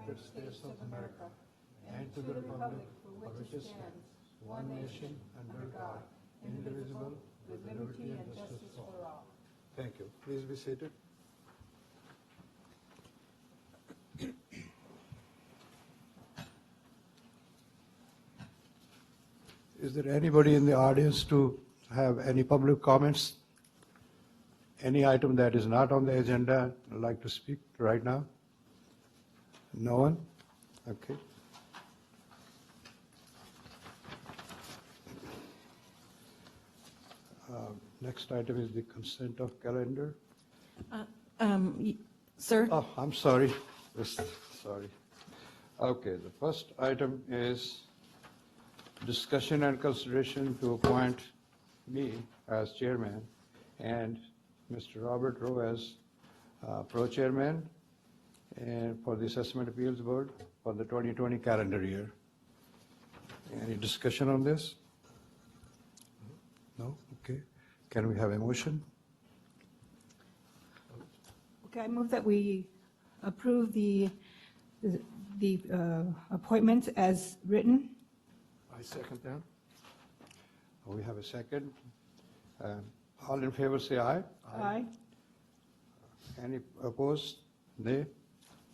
United States of America and to the republic for which it stands, one nation, under God, indivisible, with liberty and justice for all. Thank you. Please be seated. Is there anybody in the audience to have any public comments? Any item that is not on the agenda, would like to speak right now? No one? Okay. Next item is the consent of calendar. Sir? Oh, I'm sorry. Sorry. Okay, the first item is discussion and consideration to appoint me as chairman and Mr. Robert Rowe as pro-chairman and for the Assessment Appeals Board for the 2020 calendar year. Any discussion on this? No? Okay. Can we have a motion? Okay, I move that we approve the appointments as written. I second that. We have a second. All in favor say aye. Aye. Any opposed? Nay?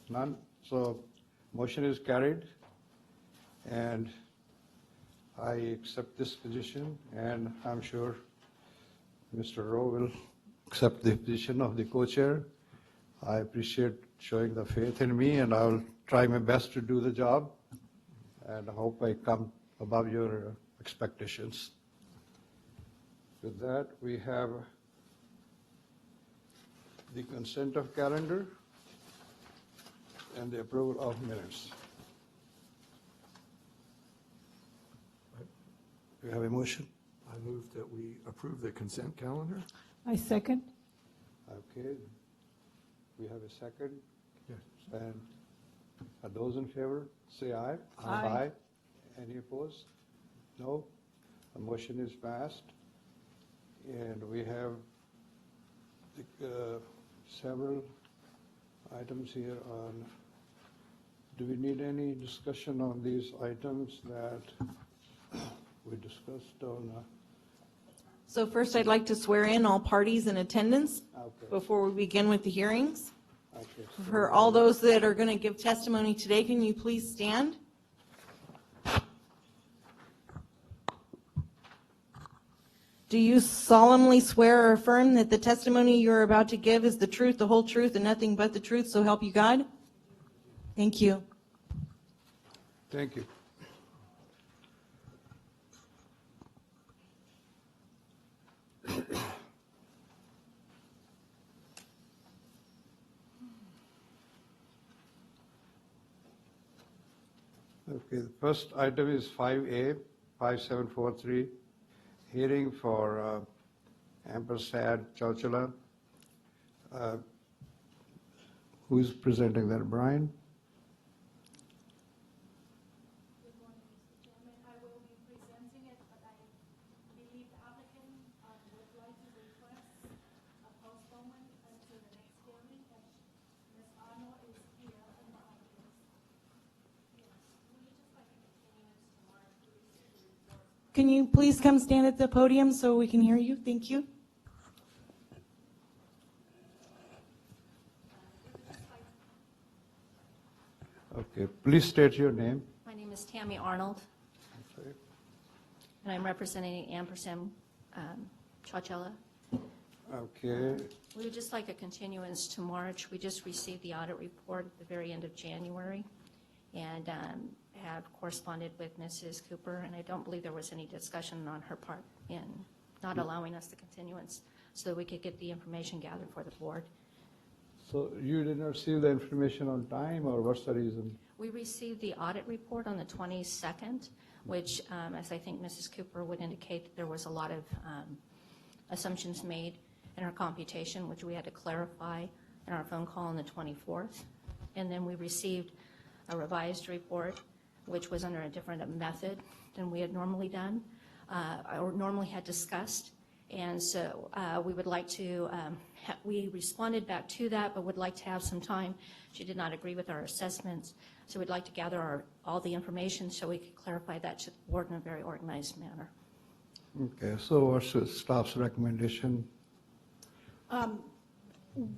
None? So motion is carried and I accept this position and I'm sure Mr. Rowe will accept the position of the co-chair. I appreciate showing the faith in me and I will try my best to do the job and I hope I come above your expectations. With that, we have the consent of calendar and the approval of minutes. Do you have a motion? I move that we approve the consent calendar. I second. Okay. We have a second. Yes. And are those in favor, say aye. Aye. Any opposed? No. The motion is passed. And we have several items here on, do we need any discussion on these items that we discussed on? So first, I'd like to swear in all parties in attendance Okay. before we begin with the hearings. Okay. For all those that are going to give testimony today, can you please stand? Do you solemnly swear or affirm that the testimony you are about to give is the truth, the whole truth, and nothing but the truth, so help you God? Thank you. Thank you. Okay, the first item is 5A, 5743, hearing for Ampersand Chowchilla. Who is presenting that, Brian? Good morning, Mr. Chairman. I will be presenting it, but I believe the applicant would like to request a postponement until the next hearing, as Ms. Arnold is here in the audience. Yes, we just like a continuance tomorrow to receive the report. Can you please come stand at the podium so we can hear you? Thank you. Okay, please state your name. My name is Tammy Arnold, Okay. and I'm representing Ampersand Chowchilla. Okay, We would just like a continuance to March. We just received the audit report at the very end of January and have corresponded with Mrs. Cooper, and I don't believe there was any discussion on her part in not allowing us the continuance so that we could get the information gathered for the board. so you did not receive the information on time, or what's the reason? We received the audit report on the 22nd, which, as I think Mrs. Cooper would indicate, there was a lot of assumptions made in our computation, which we had to clarify in our phone call on the 24th. And then we received a revised report, which was under a different method than we had normally done, or normally had discussed. And so we would like to, we responded back to that, but would like to have some time. She did not agree with our assessments, so we'd like to gather all the information so we could clarify that to the board in a very organized manner. Okay, so what's the staff's recommendation?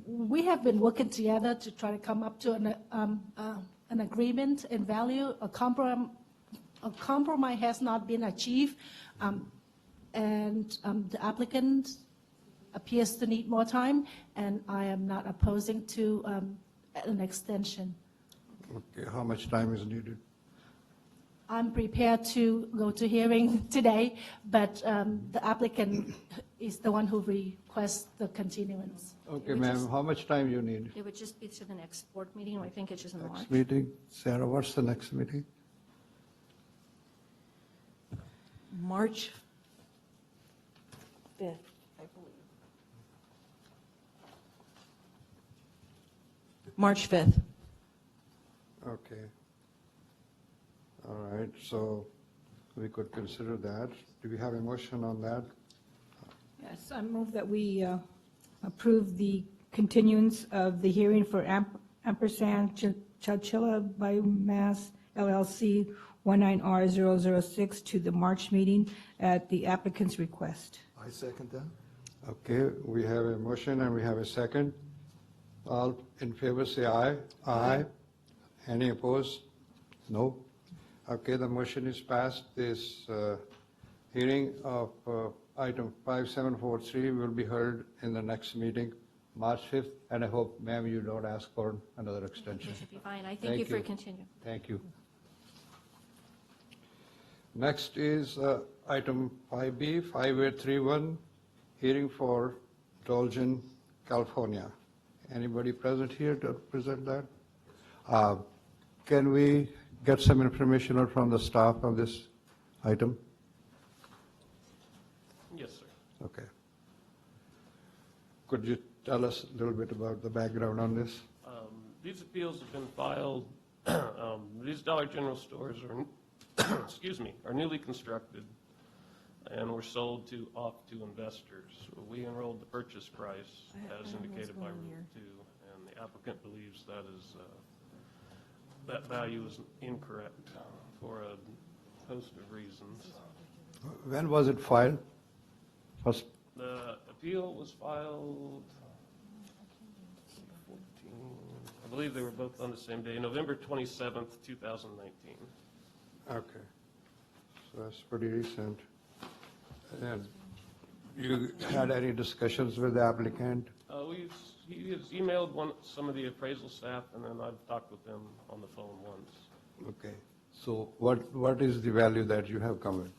We have been working together to try to come up to an agreement in value. A compromise has not been achieved, and the applicant appears to need more time, and I am not opposing to an extension. Okay, how much time is needed? I'm prepared to go to hearing today, but the applicant is the one who requests the continuance. Okay, would ma'am, just- how much time you need? It would just be to the next board meeting, I think it's just in March. Next meeting? Sarah, what's the next meeting? March 5th, I believe. March 5th. Okay. All right, so we could consider that. Do we have a motion on that? Yes, I move that we approve the continuance of the hearing for Ampersand Chowchilla Biomass LLC 19R006 to the March meeting at the applicant's request. I second that. Okay, we have a motion and we have a second. All in favor, say aye. Aye. Any opposed? No. Okay, the motion is passed. This hearing of item 5743 will be heard in the next meeting, March 5th, and I hope, ma'am, you don't ask for another extension. It should be fine. I thank you for continuing. Thank you. Next is item 5B, 5831, hearing for Dolgen, California. Anybody present here to present that? Can we get some information out from the staff on this item? Yes, sir. Okay. Could you tell us a little bit about the background on this? These appeals have been filed, these Dollar General stores are, excuse me, are newly constructed and were sold off to investors. We enrolled the purchase price as indicated by Rule 2, and the applicant believes that value is incorrect for a host of reasons. When was it filed? First, The appeal was filed, 14, I believe they were both on the same day, November 27th, 2019. okay. So that's pretty recent. And you had any discussions with the applicant? He has emailed some of the appraisal staff, and then I've talked with them on the phone once. Okay. So what is the value that you have come with?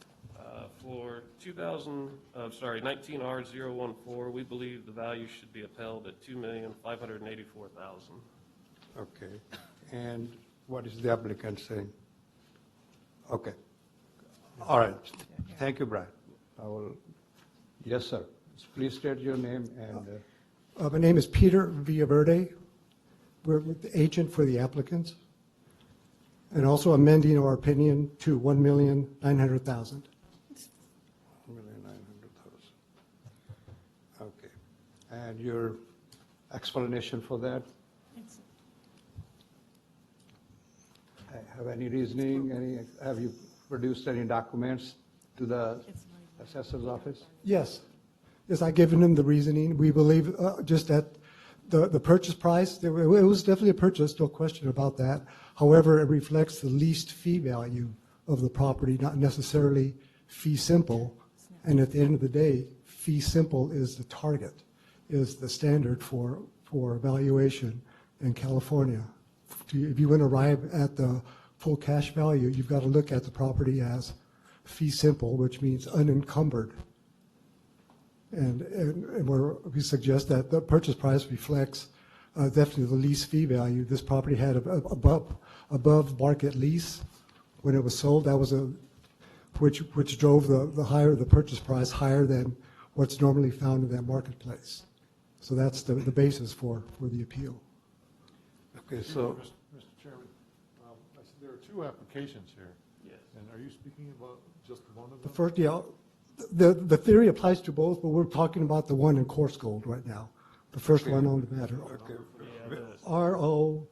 For 19R014, we believe the value should be upheld at $2,584,000. Okay. And what is the applicant saying? Okay. All right. Thank you, Brian. I will, yes, sir. Please state your name and, My name is Peter Villaverde. We're the agent for the applicants, and also amending our opinion to $1,900,000. 1,900,000. Okay. And your explanation for that? Have any reasoning, have you produced any documents to the assessor's office? Yes, I've given them the reasoning. We believe just that the purchase price, it was definitely a purchase, no question about that. However, it reflects the least fee value of the property, not necessarily fee simple. And at the end of the day, fee simple is the target, is the standard for evaluation in California. If you want to arrive at the full cash value, you've got to look at the property as fee simple, which means unencumbered. And we suggest that the purchase price reflects definitely the lease fee value. This property had above market lease when it was sold. That was which drove the higher the purchase price, higher than what's normally found in that marketplace. So that's the basis for the appeal. Okay, so, Mr. Chairman, there are two applications here. Yes. And are you speaking about just one of them? The The theory applies to both, but we're talking about the one in coarse gold right now, the first one on the matter. RO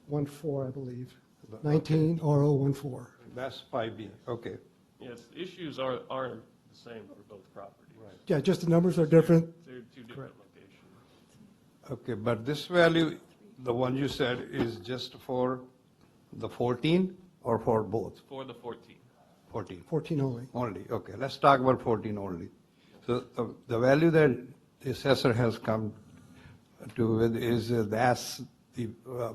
14, I believe, 19 RO 14. That's 5B, okay. Yes, the issues are the same for both properties. Yeah, just the numbers are different. They're two different locations. Okay, but this value, the one you said, is just for the 14 or for both? For the 14. 14. 14 only. Only, okay, let's talk about 14 only. So the value that the assessor has come to with is that's the,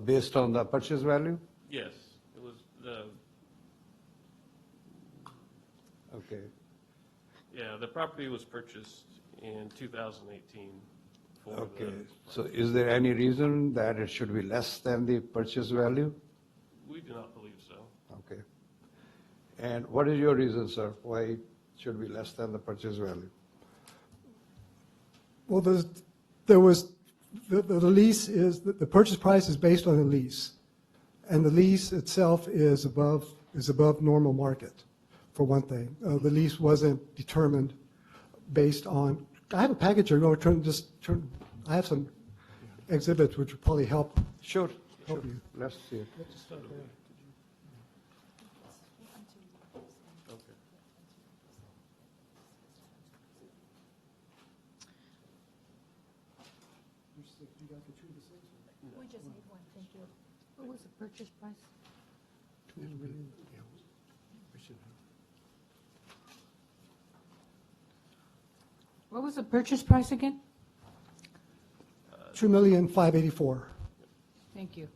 based on the purchase value? Yes, it was Okay, the property was purchased in 2018 for okay. So is there any reason that it should be less than the purchase value? we do not believe so. Okay. And what is your reason, sir, why it should be less than the purchase value? Well, the lease is, the purchase price is based on the lease. And the lease itself is above normal market, for one thing. The lease wasn't determined based on, I have a package here, I have some exhibits which would probably help Sure. you. Let's see it. We just need one, thank you. What was the purchase price? What was the purchase price again? 2,584,000. Thank you.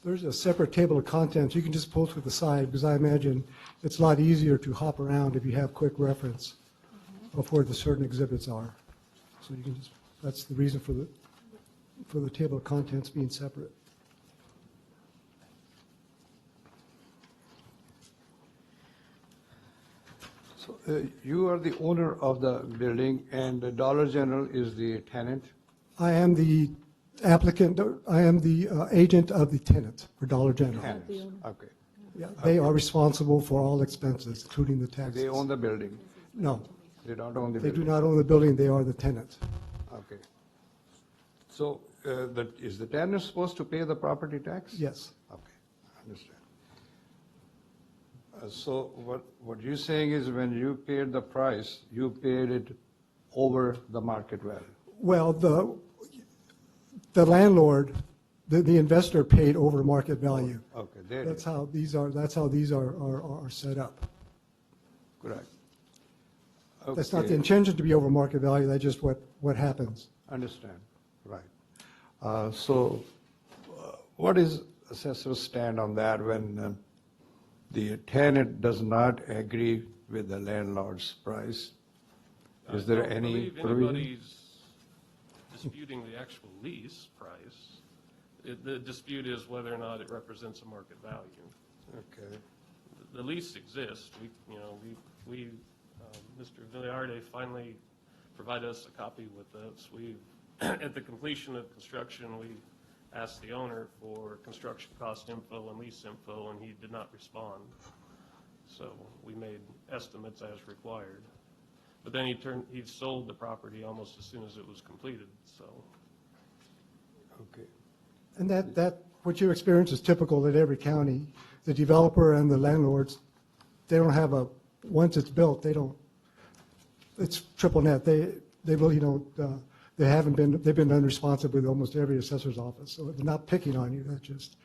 There's a separate table of contents. You can just pull to the side because I imagine it's a lot easier to hop around if you have quick reference of where the certain exhibits are. So you can just, that's the reason for the table of contents being separate. So you are the owner of the building and the Dollar General is the tenant? I am the applicant, I am the agent of the tenant for Dollar General. Tenants, okay. Yeah, they are responsible for all expenses, including the taxes. They own the building? No, They don't own the they building? do not own the building, they are the tenant. Okay. So is the tenant supposed to pay the property tax? Yes. Okay, I understand. So what you're saying is when you paid the price, you paid it over the market value? Well, the landlord, the investor paid over market value. Okay, there it That's is, how these are set up. correct. That's not the Okay. intention to be over market value, that's just what happens. Understand, right. So what is assessor's stand on that when the tenant does not agree with the landlord's price? Is there any I don't believe provision? anybody's disputing the actual lease price. The dispute is whether or not it represents a market value. Okay, The lease exists. Mr. Villarde finally provided us a copy with us. At the completion of construction, we asked the owner for construction cost info and lease info, and he did not respond. So we made estimates as required. But then he sold the property almost as soon as it was completed, so. okay. And what you experience is typical at every county. The developer and the landlords, they don't have once it's built, it's triple net. They really don't, they've been unresponsive with almost every assessor's office. So they're not picking on you, that's just.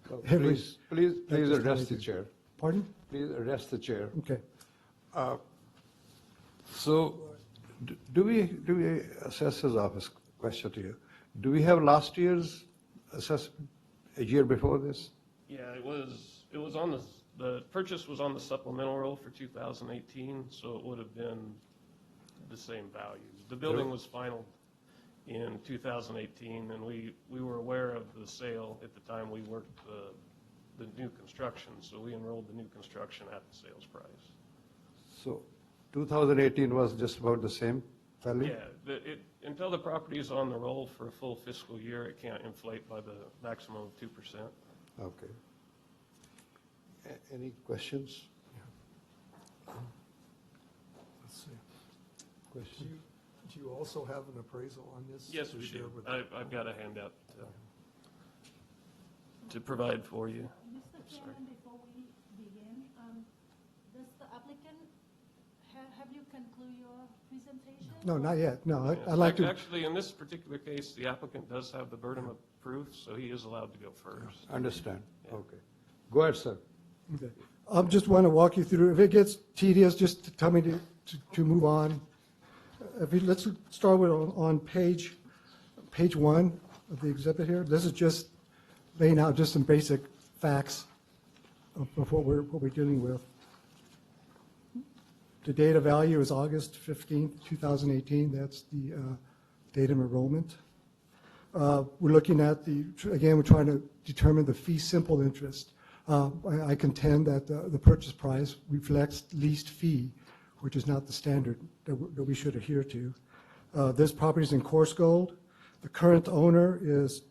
Well, every- Please that's just address how the they do. chair. Pardon? Please address the chair. Okay. So do we, assessor's office, question to you, do we have last year's assessment, a year before this? Yeah, it was on the purchase was on the supplemental roll for 2018, so it would have been the same values. The building was final in 2018, and we were aware of the sale at the time we worked the new construction, so we enrolled the new construction at the sales price. So 2018 was just about the same value? Yeah, until the property is on the roll for a full fiscal year, it can't inflate by the maximum of 2%. Okay. Any questions? Let's see. Questions? Do you also have an appraisal on this? Yes, to we share do. with- I've got a handout to provide for you. Mr. Chairman, before we begin, does the applicant, have you concluded your presentation? No, not yet. No, Yes. I'd like to, Actually, in this particular case, the applicant does have the burden of proof, so he is allowed to go first. Understand, okay. Go ahead, sir. okay. I just want to walk you through, if it gets tedious, just tell me to move on. Let's start with on page 1 of the exhibit here. This is just laying out just some basic facts of what we're dealing with. The date of value is August 15th, 2018. That's the date of enrollment. We're looking at again, we're trying to determine the fee simple interest. I contend that the purchase price reflects least fee, which is not the standard that we should adhere to. This property is in coarse gold. The current owner is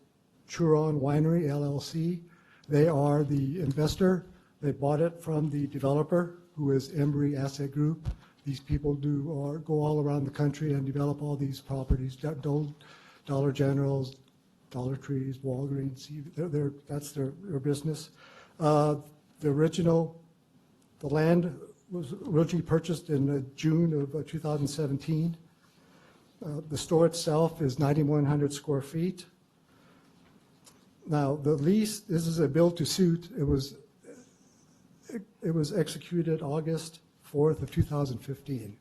Churon Winery, LLC. They are the investor. They bought it from the developer, who is Embry Asset Group. These people go all around the country and develop all these properties, Dollar Generals, Dollar Trees, Walgreens. That's their business. The land was originally purchased in June of 2017. The store itself is 9,100 square feet. Now, the lease, this is a build-to-suit. It was executed August 4th of 2015.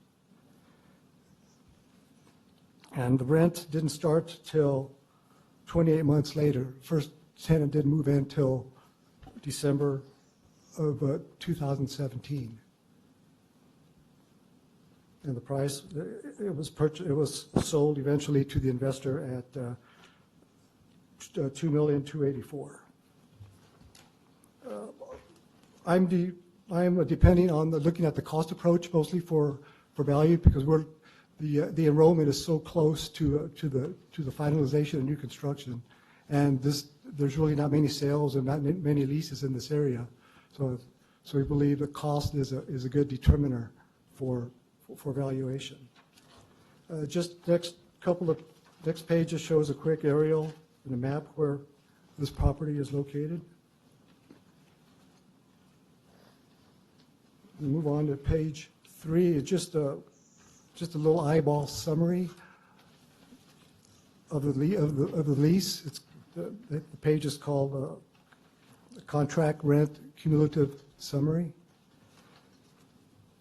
And the rent didn't start till 28 months later. First tenant didn't move in till December of 2017. And the price, it was sold eventually to the investor at $2,284,000. I'm depending on looking at the cost approach mostly for value, because the enrollment is so close to the finalization of new construction, and there's really not many sales and not many leases in this area, so we believe the cost is a good determiner for valuation. Just next page just shows a quick aerial and a map where this property is located. We move on to page 3. It's just a little eyeball summary of the lease. The page is called Contract Rent Cumulative Summary.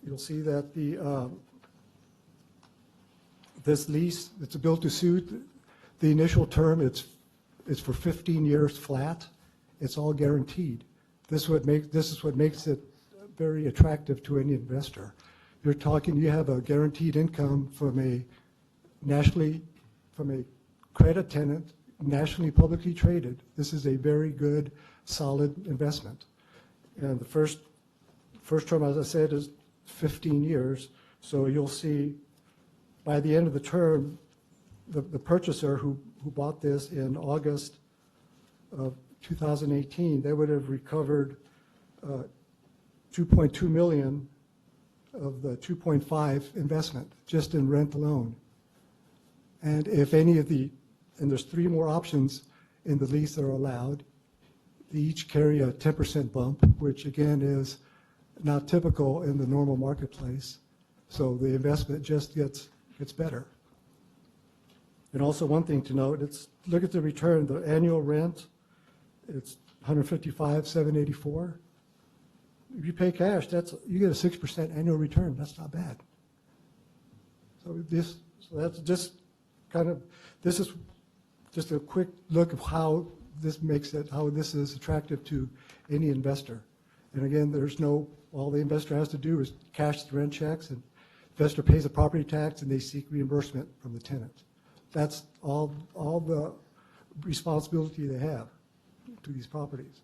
You'll see that this lease, it's a build-to-suit. The initial term, it's for 15 years flat. It's all guaranteed. This is what makes it very attractive to any investor. You have a guaranteed income from a credit tenant, nationally publicly traded. This is a very good, solid investment. And the first term, as I said, is 15 years. So you'll see by the end of the term, the purchaser who bought this in August of 2018, they would have recovered $2.2 million of the 2.5 investment just in rent alone. And if any of and there's 3 more options in the lease that are allowed, they each carry a 10% bump, which again is not typical in the normal marketplace. So the investment just gets better. And also one thing to note, look at the return, the annual rent, it's $155,784. If you pay cash, you get a 6% annual return. That's not bad. So that's just this is just a quick look of how this is attractive to any investor. And again, all the investor has to do is cash the rent checks, and investor pays a property tax, and they seek reimbursement from the tenant. That's all the responsibility they have to these properties.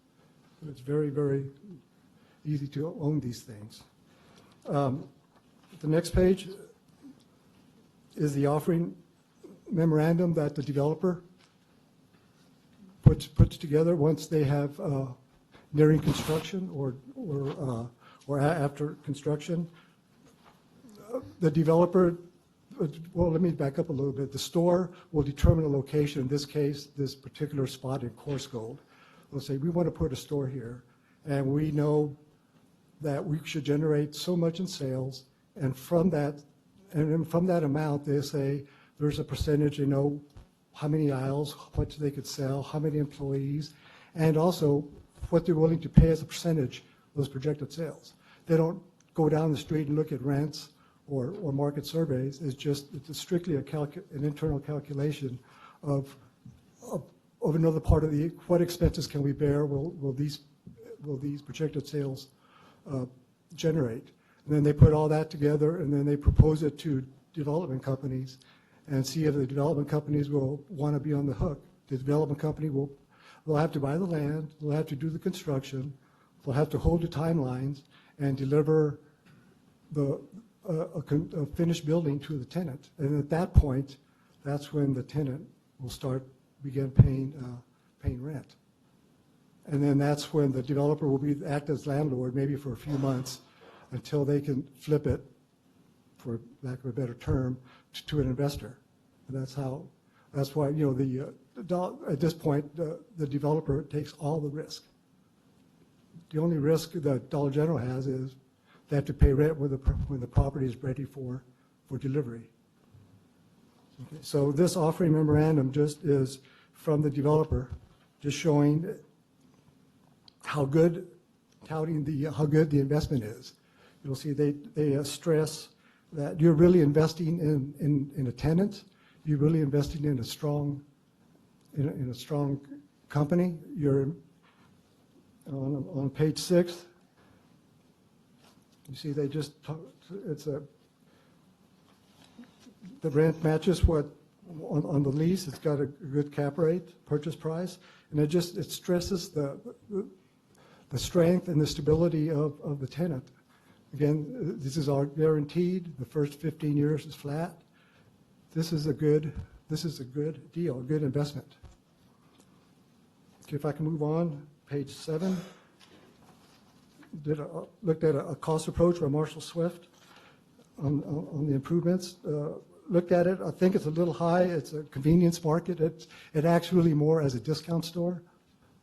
So it's very, very easy to own these things. The next page is the offering memorandum that the developer puts together once they have nearing construction or after construction. The developer, well, let me back up a little bit. The store will determine a location, in this case, this particular spot in Coarse Gold. They'll say, we want to put a store here, and we know that we should generate so much in sales, and from that amount, they say there's a percentage, you know, how many aisles, what they could sell, how many employees, and also what they're willing to pay as a percentage of those projected sales. They don't go down the street and look at rents or market surveys. It's strictly an internal calculation of another part of what expenses can we bear, will these projected sales generate. And then they put all that together, and then they propose it to development companies and see if the development companies will want to be on the hook. The development company will have to buy the land, they'll have to do the construction, they'll have to hold the timelines and deliver a finished building to the tenant. And at that point, that's when the tenant will begin paying rent. And then that's when the developer will act as landlord, maybe for a few months, until they can flip it, for lack of a better term, to an investor. And that's why, you know, at this point, the developer takes all the risk. The only risk that Dollar General has is they have to pay rent when the property is ready for delivery. Okay, so this offering memorandum just is from the developer, just showing how good the investment is. You'll see they stress that you're really investing in a tenant, you're really investing in a strong company. You're on page 6. You see they just the rent matches what on the lease. It's got a good cap rate, purchase price, and it stresses the strength and the stability of the tenant. Again, this is our guaranteed. The first 15 years is flat. This is a good deal, a good investment. Okay, if I can move on, page 7. Looked at a cost approach by Marshall Swift on the improvements. Looked at it. I think it's a little high. It's a convenience market. It acts really more as a discount store.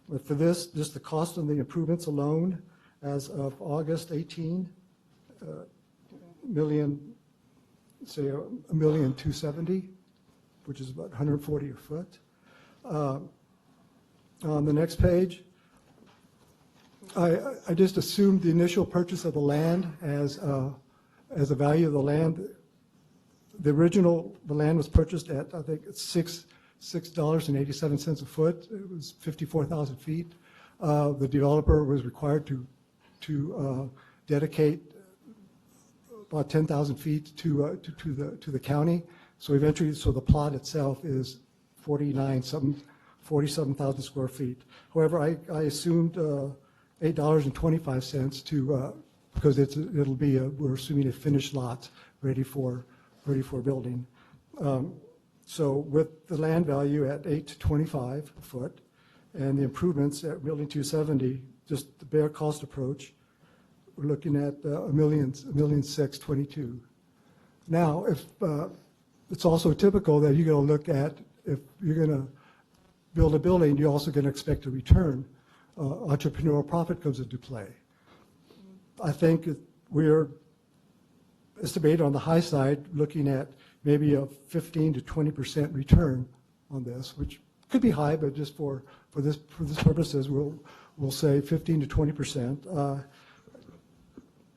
But for this, just the cost of the improvements alone, as of August 18, say $1,270,000, which is about $140 a foot. On the next page, I just assumed the initial purchase of the land as the value of the land. The land was purchased at, I think, $6.87 a foot. It was 54,000 feet. The developer was required to dedicate about 10,000 feet to the county. So eventually, the plot itself is 47,000 square feet. However, I assumed $8.25 because it'll be we're assuming a finished lot ready for building. So with the land value at $8.25 a foot and the improvements at $1,270,000, just the bare cost approach, we're looking at $1,622,000. Now, if it's also typical that you're going to look at, if you're going to build a building, you're also going to expect a return. Entrepreneurial profit comes into play. I think we're estimated on the high side, looking at maybe a 15 to 20% return on this, which could be high, but just for this purposes, we'll say 15 to 20%.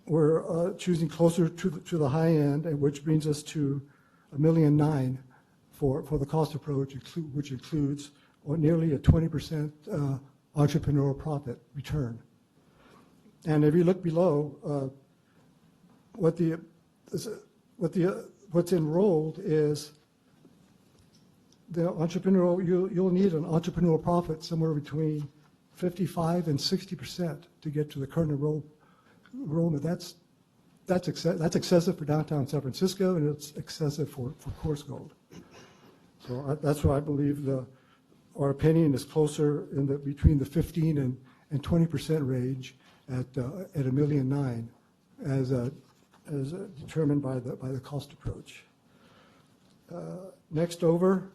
We're choosing closer to the high end, which brings us to $1,009,000 for the cost approach, which includes nearly a 20% entrepreneurial profit return. And if you look below, what's enrolled is the entrepreneurial, you'll need an entrepreneurial profit somewhere between 55 and 60% to get to the current enrollment. That's excessive for downtown San Francisco, and it's excessive for Coors Gold. So that's why I believe our opinion is closer between the 15 and 20% range at $1.9 million, as determined by the cost approach. Next over,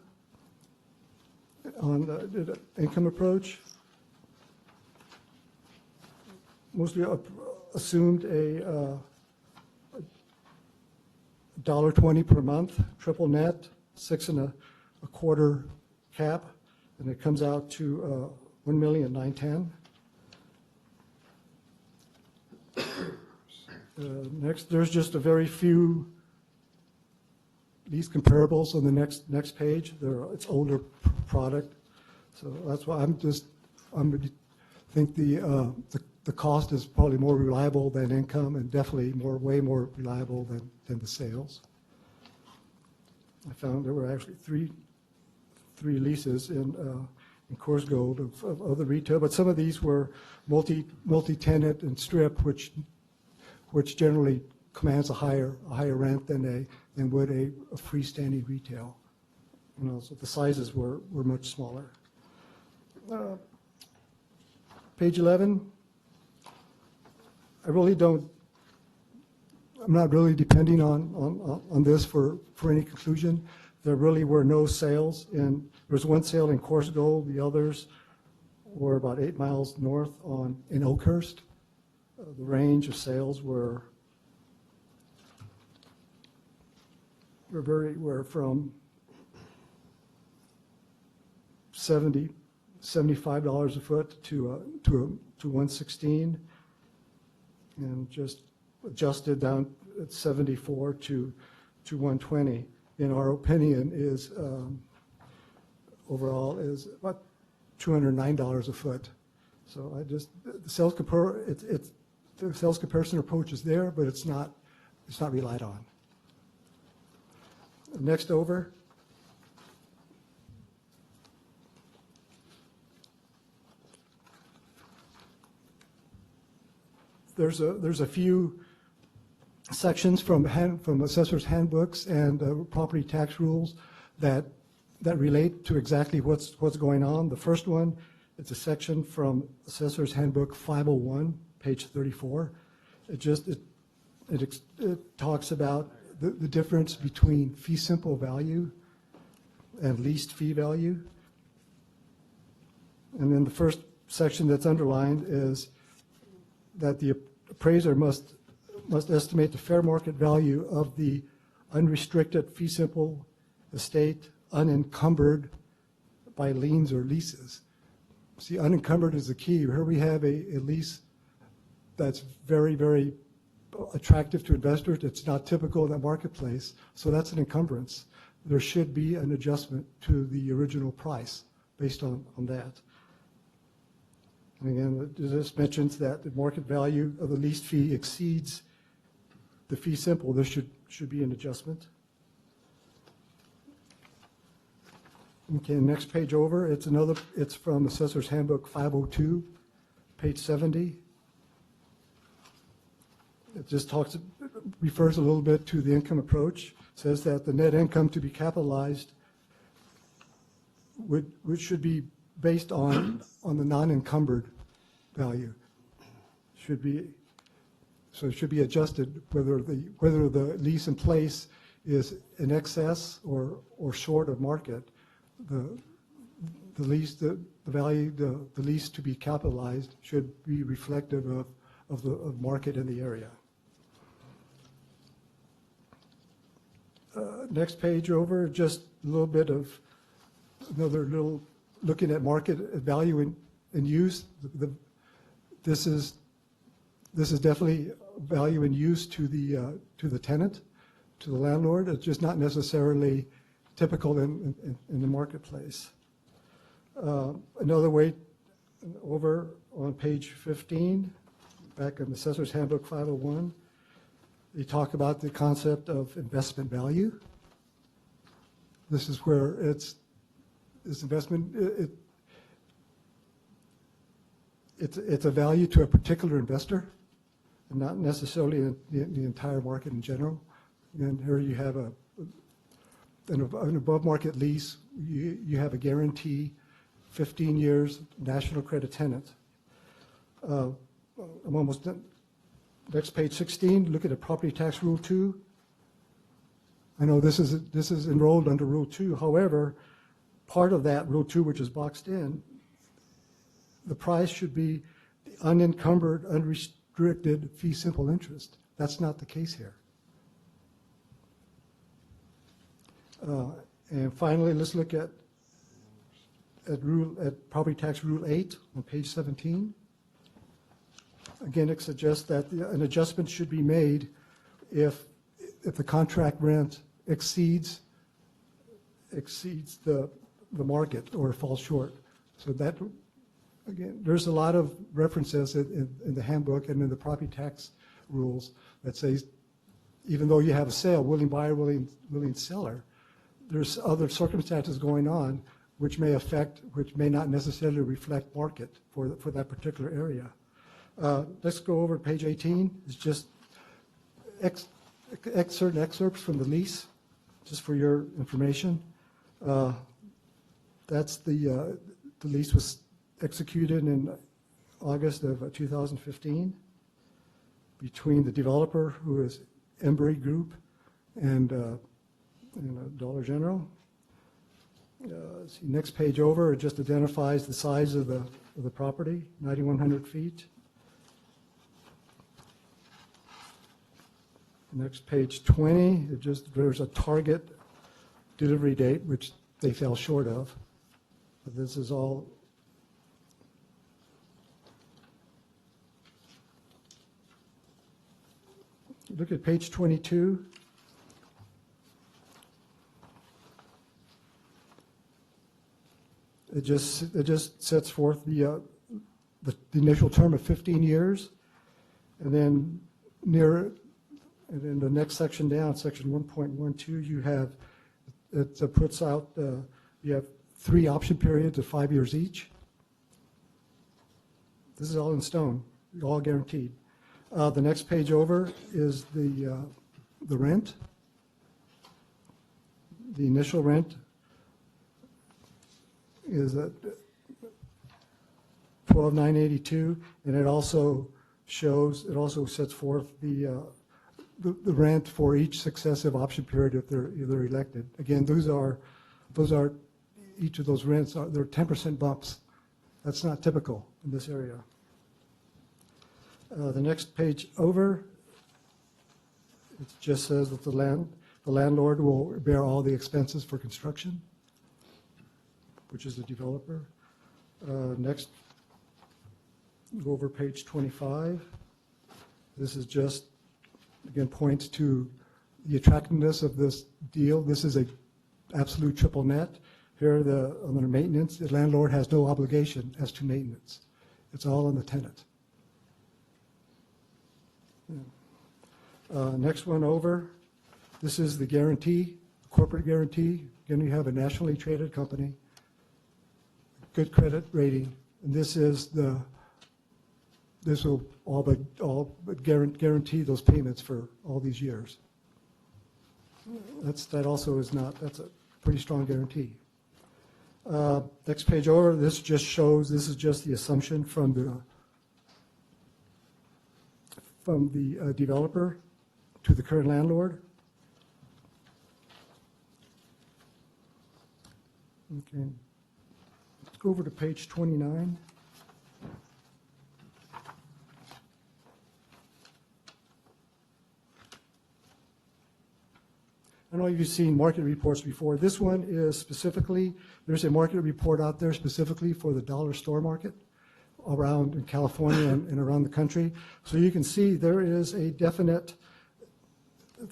on the income approach, mostly assumed a $1.20 per month, triple net, 6.25 cap, and it comes out to $1,910,000. Next, there's just a very few lease comparables on the next page. It's older product, so that's why think the cost is probably more reliable than income, and definitely way more reliable than the sales. I found there were actually three leases in Coors Gold of other retail, but some of these were multi-tenant and strip, which generally commands a higher rent than would a freestanding retail. So the sizes were much smaller. Page 11. I'm not really depending on this for any conclusion. There really were no sales. There was one sale in Coors Gold. The others were about 8 miles north in Oakhurst. The range of sales were from $75 a foot to $116, and just adjusted down at 74 to 120. In our opinion, is overall is about $209 a foot. So the sales comparison approach is there, but it's not relied on. Next over. There's a few sections from assessors' handbooks and property tax rules that relate to exactly what's going on. The first one, it's a section from Assessor's Handbook 501, page 34. It talks about the difference between fee simple value and leased fee value. And then the first section that's underlined is that the appraiser must estimate the fair market value of the unrestricted fee simple estate unencumbered by liens or leases. See, unencumbered is the key. Here we have a lease that's very, very attractive to investors. It's not typical in that marketplace, so that's an encumbrance. There should be an adjustment to the original price based on that. And again, this mentions that the market value of the leased fee exceeds the fee simple. There should be an adjustment. Okay, next page over. It's from Assessor's Handbook 502, page 70. It just refers a little bit to the income approach. It says that the net income to be capitalized should be based on the non-encumbered value. So it should be adjusted whether the lease in place is in excess or short of market. The value the lease to be capitalized should be reflective of the market in the area. Next page over, just a little bit of another little looking at market value in use. This is definitely value in use to the tenant, to the landlord. It's just not necessarily typical in the marketplace. Another way over on page 15, back in the Assessor's Handbook 501, they talk about the concept of investment value. This is where this investment, it's a value to a particular investor, and not necessarily the entire market in general. And here you have an above-market lease. You have a guarantee, 15 years, national credit tenant. I'm almost done. Next, page 16, look at the property tax rule 2. I know this is enrolled under rule 2. However, part of that rule 2, which is boxed in, the price should be the unencumbered, unrestricted fee simple interest. That's not the case here. And finally, let's look at property tax rule 8 on page 17. Again, it suggests that an adjustment should be made if the contract rent exceeds the market or falls short. So that, again, there's a lot of references in the handbook and in the property tax rules that says, even though you have a sale, willing buyer, willing seller, there's other circumstances going on which may not necessarily reflect market for that particular area. Let's go over to page 18. It's just certain excerpts from the lease, just for your information. That's the lease was executed in August of 2015 between the developer, who is Embry Group, and Dollar General. See, next page over, it just identifies the size of the property, 9,100 feet. Next, page 20, there's a target delivery date, which they fell short of. But this is all. Look at page 22. It just sets forth the initial term of 15 years, and then and then the next section down, section 1.12, you have, it puts out, you have 3 option periods of 5 years each. This is all in stone, all guaranteed. The next page over is the rent. The initial rent is at $12,982, and it also sets forth the rent for each successive option period if they're elected. Again, each of those rents they're 10% bumps. That's not typical in this area. The next page over, it just says that the landlord will bear all the expenses for construction, which is the developer. Next, go over page 25. This is just, again, points to the attractiveness of this deal. This is a absolute triple net. Here, under maintenance, the landlord has no obligation as to maintenance. It's all on the tenant. Next one over, this is the guarantee, corporate guarantee. Again, you have a nationally traded company, good credit rating, and this will all but guarantee those payments for all these years. That's a pretty strong guarantee. Next page over, this is just the assumption from the developer to the current landlord. Okay. Let's go over to page 29. I know you've seen market reports before. This one is specifically, there's a market report out there specifically for the dollar store market around in California and around the country. So you can see there is a definite,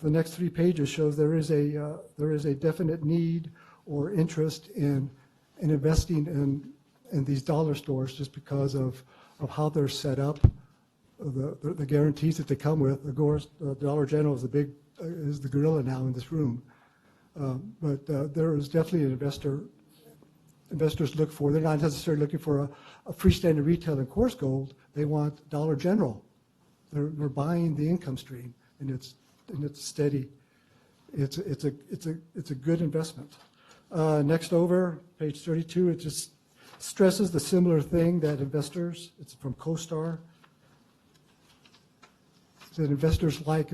the next 3 pages shows there is a definite need or interest in investing in these dollar stores just because of how they're set up, the guarantees that they come with. Of course, Dollar General is the gorilla now in this room. But there is definitely an investor investors look for. They're not necessarily looking for a freestanding retail in coarse gold. They want Dollar General. They're buying the income stream, and it's steady. It's a good investment. Next over, page 32, it just stresses the similar thing that investors, it's from CoStar, that investors like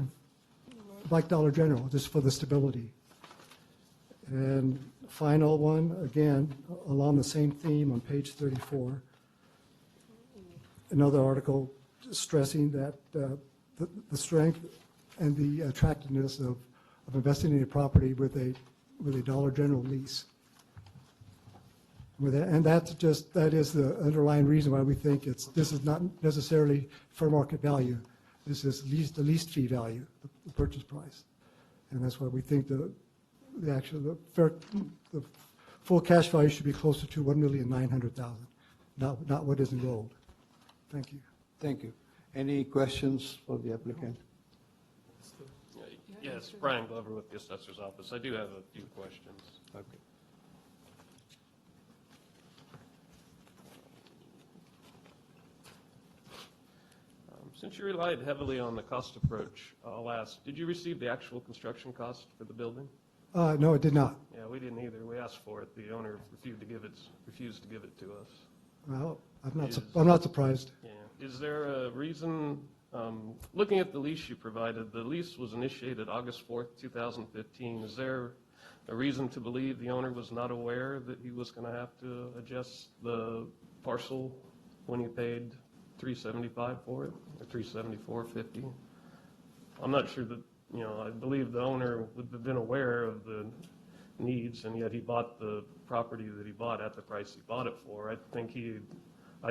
Dollar General, just for the stability. And final one, again, along the same theme on page 34, another article stressing that the strength and the attractiveness of investing in a property with a Dollar General lease. And that is the underlying reason why we think this is not necessarily fair market value. This is the least fee value, the purchase price. And that's why we think the full cash value should be closer to $1,900,000, not what is enrolled. Thank you. Thank you. Any questions for the applicant? Yes, Brian Glover with the Assessor's Office. I do have a few questions. Okay. Since you relied heavily on the cost approach, I'll ask, did you receive the actual construction cost for the building? No, it did not. Yeah, we didn't either. We asked for it. The owner refused to give it to us. Well, I'm not surprised. Yeah. Is there a reason, looking at the lease you provided, the lease was initiated August 4th, 2015. Is there a reason to believe the owner was not aware that he was going to have to adjust the parcel when he paid $375 for it, or $374.50? I'm not sure that, I believe the owner would have been aware of the needs, and yet he bought the property that he bought at the price he bought it for. I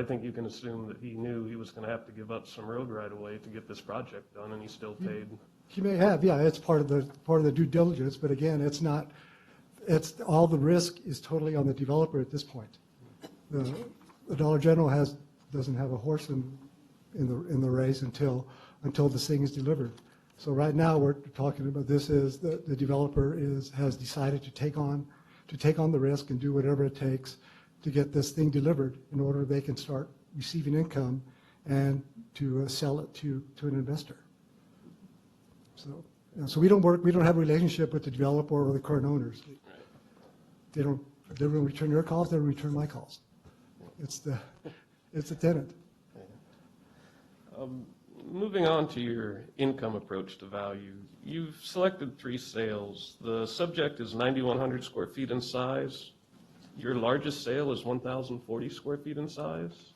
think you can assume that he knew he was going to have to give up some road right away to get this project done, and he still paid. He may have, yeah, it's part of the due diligence, but again, it's all the risk is totally on the developer at this point. The Dollar General doesn't have a horse in the race until this thing is delivered. So right now we're talking about this is the developer has decided to take on the risk and do whatever it takes to get this thing delivered in order they can start receiving income and to sell it to an investor. So we don't have a relationship with the developer or the current owners. They don't return your calls, they don't return my calls. It's the tenant. Moving on to your income approach to value, you've selected 3 sales. The subject is 9,100 square feet in size. Your largest sale is 1,040 square feet in size.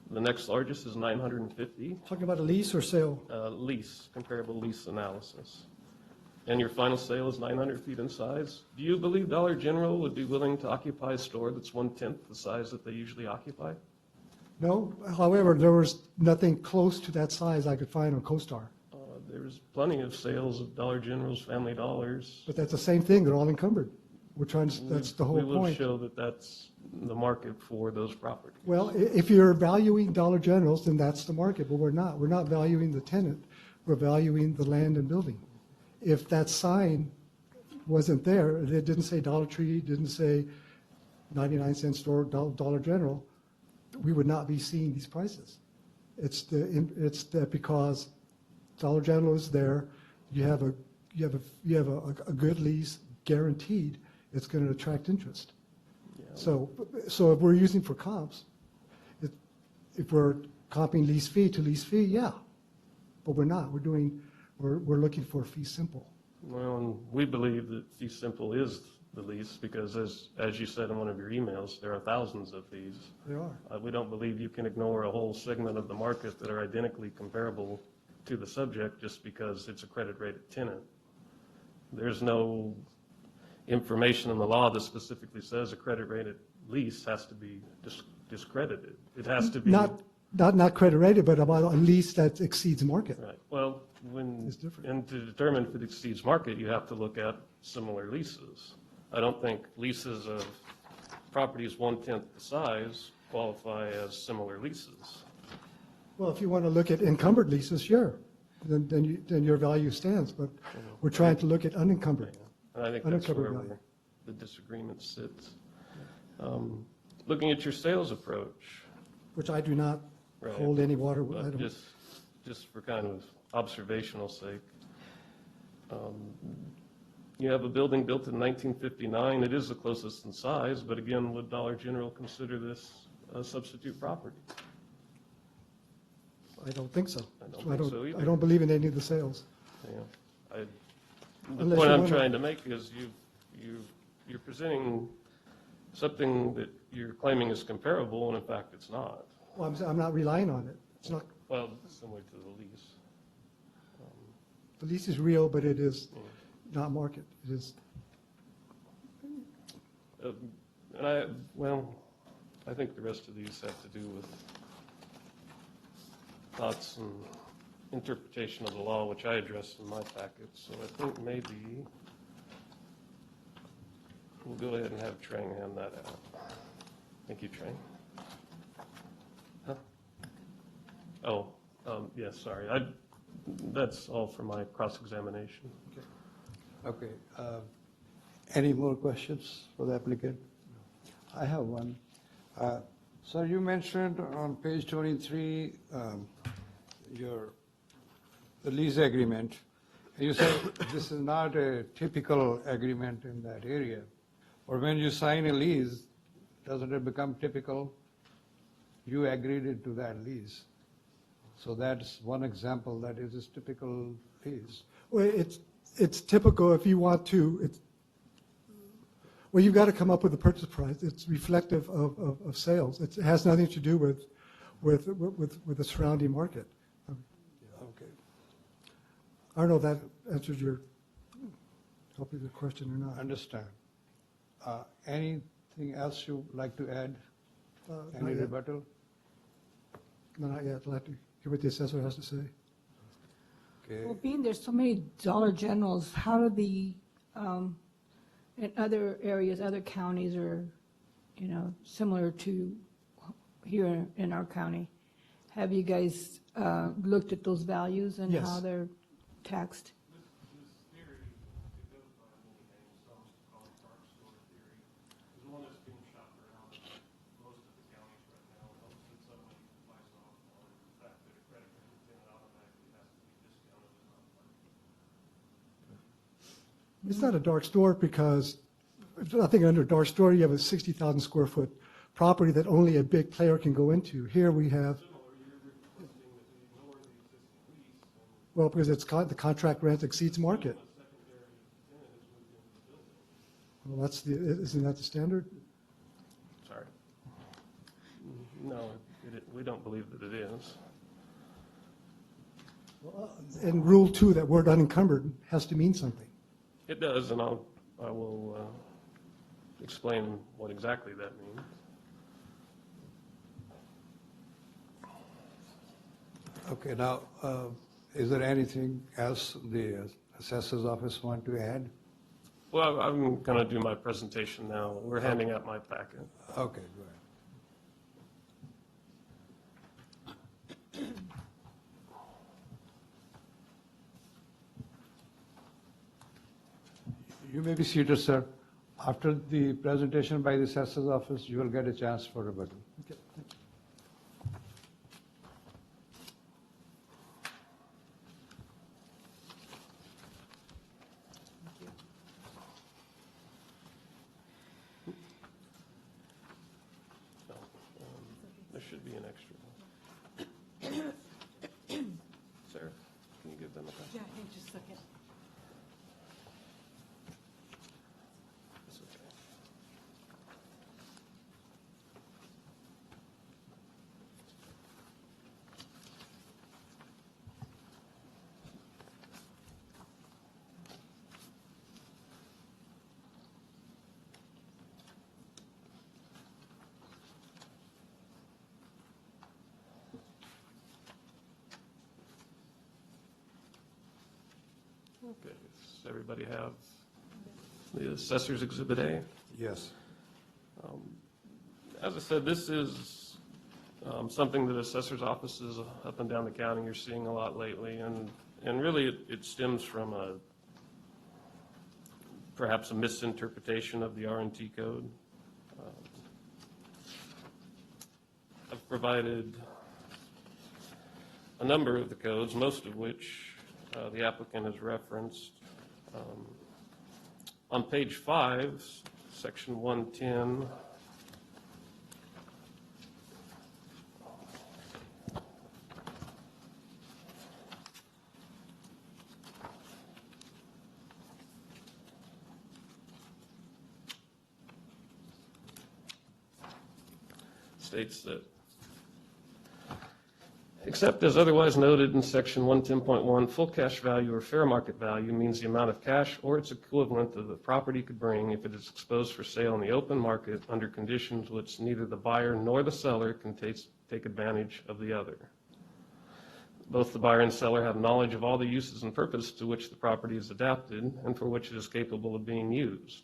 The next largest is 950. Talking about a lease or sale? Lease, comparable lease analysis. And your final sale is 900 feet in size. Do you believe Dollar General would be willing to occupy a store that's 1/10 the size that they usually occupy? No. However, there was nothing close to that size I could find on CoStar. There's plenty of sales of Dollar Generals, Family Dollars. But that's the same thing. They're all encumbered. We're trying to, that's the whole We will point. show that that's the market for those properties. Well, if you're valuing Dollar Generals, then that's the market, but we're not. We're not valuing the tenant. We're valuing the land and building. If that sign wasn't there, it didn't say Dollar Tree, didn't say 99-cent store, Dollar General, we would not be seeing these prices. It's that because Dollar General is there, you have a good lease guaranteed, it's going to attract interest. Yeah. So if we're using for comps, if we're comping lease fee to lease fee, yeah, but we're not. We're looking for fee simple. Well, and we believe that fee simple is the lease because as you said in one of your emails, there are thousands of these. They are. We don't believe you can ignore a whole segment of the market that are identically comparable to the subject just because it's a credit rated tenant. There's no information in the law that specifically says a credit rated lease has to be discredited. It has to be. Not credit rated, but about a lease that exceeds market. Right. Well, It's different. and to determine if it exceeds market, you have to look at similar leases. I don't think leases of properties 1/10 the size qualify as similar leases. Well, if you want to look at encumbered leases, sure, then your value stands, but we're trying to look at unencumbered. And I think that's Unencumbered where value. the disagreement sits. Looking at your sales approach, which I do not Right. hold any water. I but don't- just for kind of observational sake, you have a building built in 1959. It is the closest in size, but again, would Dollar General consider this a substitute property? I don't think so. I don't think so either. I don't believe in any of the sales. Yeah, the Unless point you I'm wanna- trying to make is you're presenting something that you're claiming is comparable, and in fact, it's not. Well, I'm not relying on it. It's not, Well, similar to the lease. the lease is real, but it is not market. It is, And I think the rest of these have to do with thoughts and interpretation of the law, which I addressed in my packet. So I think maybe we'll go ahead and have Trang hand that out. Thank you, Trang. Huh? Oh, yes, sorry. That's all for my cross-examination. Okay. Any more questions for the applicant? I have one. Sir, you mentioned on page 23, the lease agreement. You said this is not a typical agreement in that area. Or when you sign a lease, doesn't it become typical? You agreed to that lease. So that's one example that is a typical lease. well, it's typical if you want to, well, you've got to come up with a purchase price. It's reflective of sales. It has nothing to do with the surrounding market. Okay. I don't know if that answers help you with the question or not. Understand. Anything else you'd like to add? Not Any yet. rebuttal? No, not yet. I'll have to hear what the assessor has to say. Okay. Well, being there's so many Dollar Generals, how do in other areas, other counties are, similar to here in our county, have you guys looked at those values and Yes. how they're taxed? This theory, it goes by many names. Some call it dark store theory. There's one that's being shopped around most of the counties right now. It helps that somebody buys off on the fact that a credit card then automatically has to be discounted and not marketed. It's not a dark store because, I think under dark store, you have a 60,000 square foot property that only a big player can go into. Here we have, Similar, you're requesting that we ignore the existing lease and well, because the contract rent exceeds market. a secondary tenant has moved into the building. Well, isn't that the standard? Sorry. No, we don't believe that it is. In Rule 2, that word unencumbered has to mean something. It does, and I will explain what exactly that means. Okay, now, is there anything else the assessor's office want to add? Well, I'm going to do my presentation now. We're handing out my packet. Okay, go ahead. You may be seated, sir. After the presentation by the assessor's office, you will get a chance for rebuttal. Okay. So, there should be an extra one. Sarah, can you give them a copy? Yeah, just a second. That's okay. Okay, does everybody have the Assessor's Exhibit A? Yes. As I said, this is something that assessors' offices up and down the county are seeing a lot lately, and really it stems from perhaps a misinterpretation of the R&T code. provided a number of the codes, most of which the applicant has referenced. On page 5, section 110, states that, except as otherwise noted in section 110.1, full cash value or fair market value means the amount of cash or its equivalent that the property could bring if it is exposed for sale in the open market under conditions which neither the buyer nor the seller can take advantage of the other. Both the buyer and seller have knowledge of all the uses and purpose to which the property is adapted and for which it is capable of being used.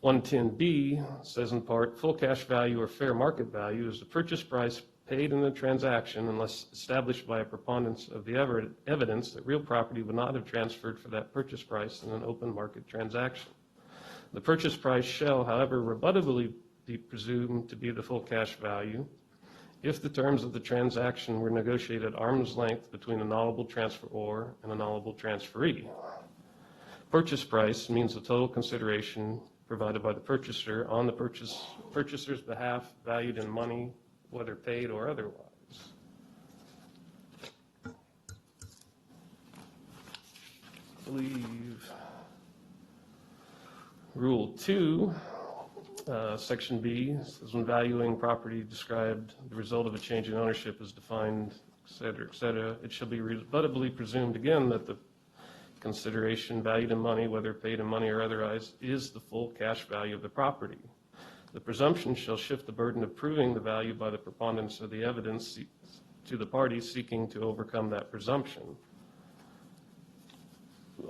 110B says in part, full cash value or fair market value is the purchase price paid in the transaction unless established by a preponderance of the evidence that real property would not have transferred for that purchase price in an open market transaction. The purchase price shall, however, rebuttably be presumed to be the full cash value if the terms of the transaction were negotiated at arm's length between a nullable transferor and a nullable transferee. Purchase price means the total consideration provided by the purchaser on the purchaser's behalf, valued in money, whether paid or otherwise. I believe Rule 2, Section B, says when valuing property described, the result of a change in ownership is defined, et cetera. It shall be rebuttably presumed again that the consideration valued in money, whether paid in money or otherwise, is the full cash value of the property. The presumption shall shift the burden of proving the value by the preponderance of the evidence to the party seeking to overcome that presumption.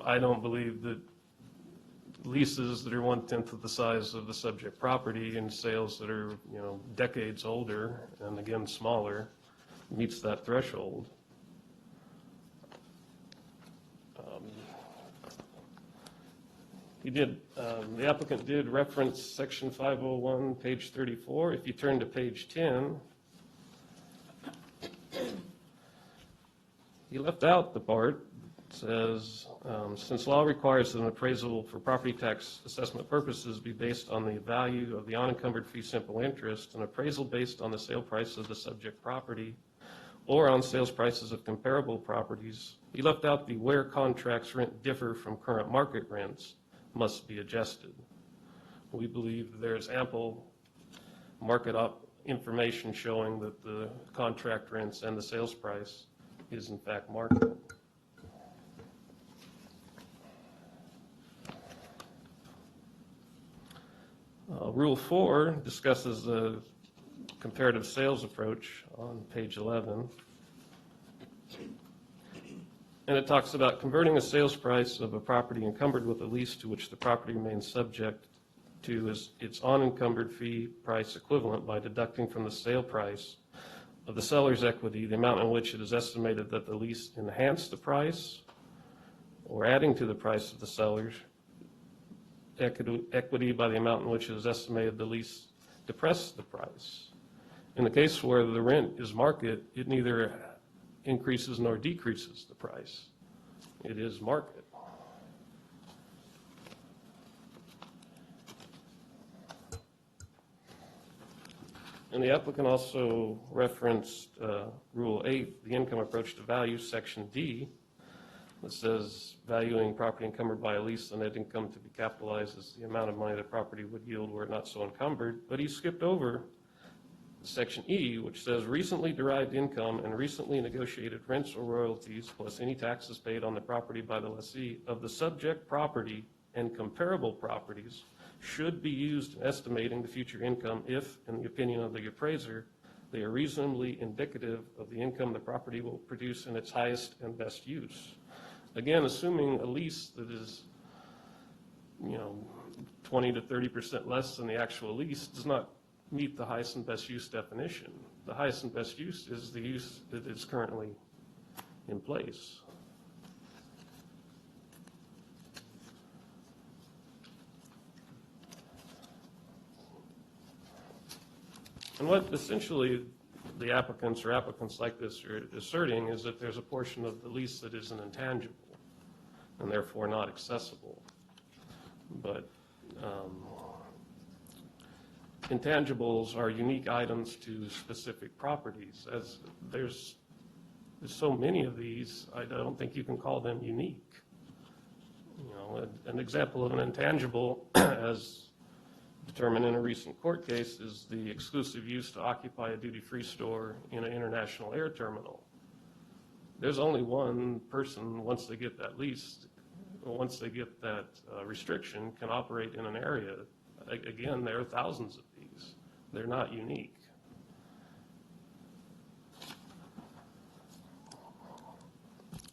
I don't believe that leases that are 1/10 of the size of the subject property and sales that are, decades older and again smaller meets that threshold. The applicant did reference section 501, page 34. If you turn to page 10, he left out the part that says, since law requires that an appraisal for property tax assessment purposes be based on the value of the unencumbered fee simple interest, an appraisal based on the sale price of the subject property or on sales prices of comparable properties, he left out the where contracts rent differ from current market rents must be adjusted. We believe there's ample market information showing that the contract rents and the sales price is in fact market. Rule 4 discusses the comparative sales approach on page 11. And it talks about converting a sales price of a property encumbered with a lease to which the property remains subject to its unencumbered fee price equivalent by deducting from the sale price of the seller's equity the amount in which it is estimated that the lease enhanced the price or adding to the price of the seller's equity by the amount in which it is estimated the lease depressed the price. In the case where the rent is market, it neither increases nor decreases the price. It is market. And the applicant also referenced Rule 8, the income approach to value, Section D, that says valuing property encumbered by a lease, the net income to be capitalized is the amount of money the property would yield were it not so encumbered. But he skipped over Section E, which says recently derived income and recently negotiated rents or royalties plus any taxes paid on the property by the lessee of the subject property and comparable properties should be used in estimating the future income if, in the opinion of the appraiser, they are reasonably indicative of the income the property will produce in its highest and best use. Again, assuming a lease that is, 20 to 30% less than the actual lease does not meet the highest and best use definition. The highest and best use is the use that is currently in place. And what essentially the applicants or applicants like this are asserting is that there's a portion of the lease that is an intangible and therefore not accessible. But intangibles are unique items to specific properties. As there's so many of these, I don't think you can call them unique. You know, an example of an intangible, as determined in a recent court case, is the exclusive use to occupy a duty-free store in an international air terminal. There's only one person, once they get that lease, once they get that restriction, can operate in an area. Again, there are thousands of these. They're not unique.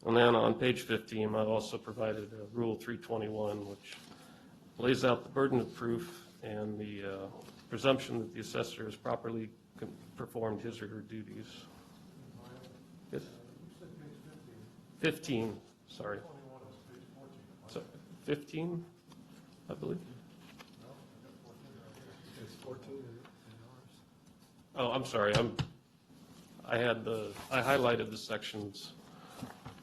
And then on page 15, I've also provided Rule 321, which lays out the burden of proof and the presumption that the assessor has properly performed his or her duties. Yes? 15, sorry. So 15, I believe. It's 14 in ours. Oh, I'm sorry. I highlighted the sections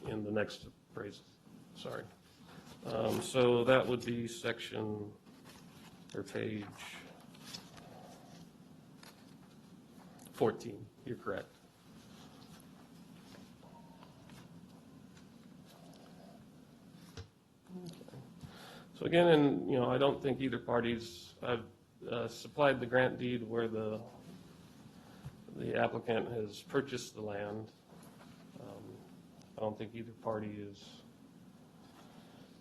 in the next appraisal. Sorry. So that would be section or page 14. You're correct. Okay. So again, and I don't think either party's. I've supplied the grant deed where the applicant has purchased the land. I don't think either party is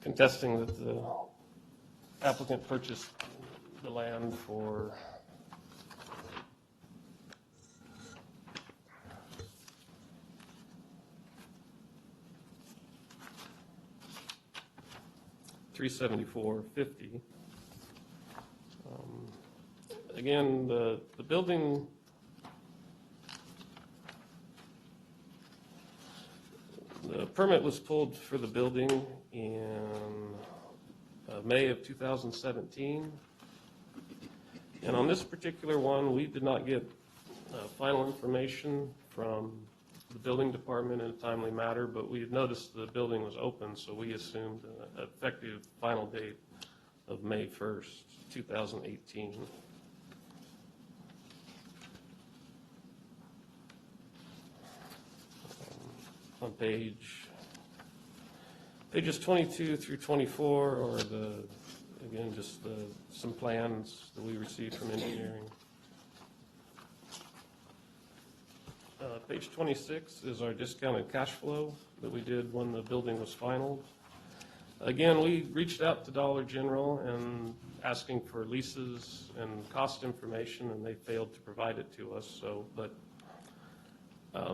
contesting that the applicant purchased the land for $374.50. Again, the building. The permit was pulled for the building in May of 2017. And on this particular one, we did not get final information from the building department in a timely manner, but we had noticed the building was open, so we assumed an effective final date of May 1st, 2018. On pages 22 through 24 are just some plans that we received from engineering. Page 26 is our discounted cash flow that we did when the building was finalized. Again, we reached out to Dollar General and asking for leases and cost information, and they failed to provide it to us.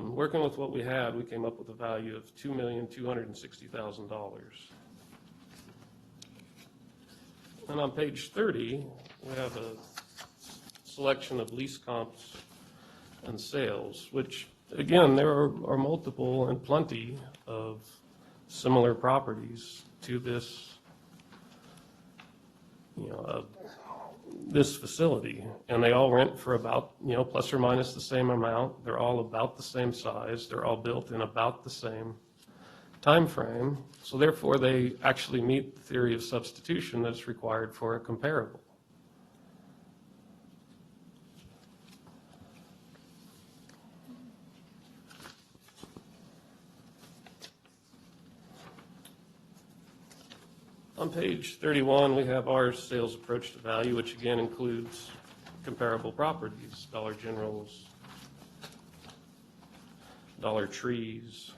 Working with what we had, we came up with a value of $2,260,000. And on page 30, we have a selection of lease comps and sales, which, again, there are multiple and plenty of similar properties to this, this facility, and they all rent for about, plus or minus the same amount. They're all about the same size. They're all built in about the same time frame. So therefore, they actually meet the theory of substitution that's required for a comparable. On page 31, we have our sales approach to value, which again includes comparable properties, Dollar Generals, Dollar Trees,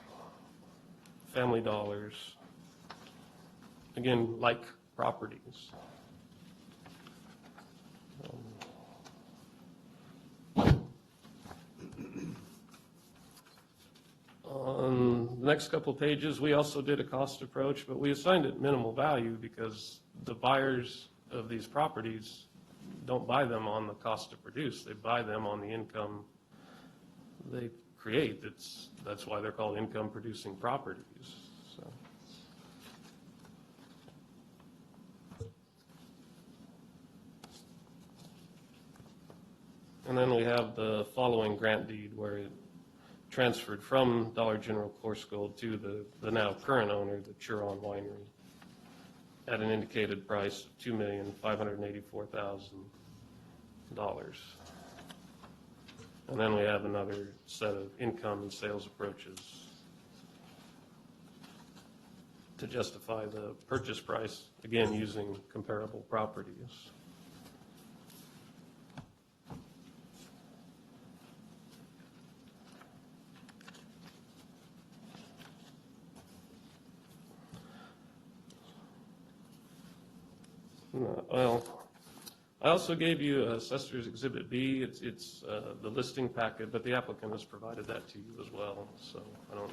Family Dollars, again, like properties. On the next couple of pages, we also did a cost approach, but we assigned it minimal value because the buyers of these properties don't buy them on the cost to produce. They buy them on the income they create. That's why they're called income-producing properties. So. And And then we have the following grant deed where it transferred from Dollar General Course Gold to the now current owner, the Churon Winery, at an indicated price of $2,584,000. And then we have another set of income and sales approaches to justify the purchase price, again, using comparable properties. Well, I also gave you Assessor's Exhibit B. It's the listing packet, but the applicant has provided that to you as well, so I don't,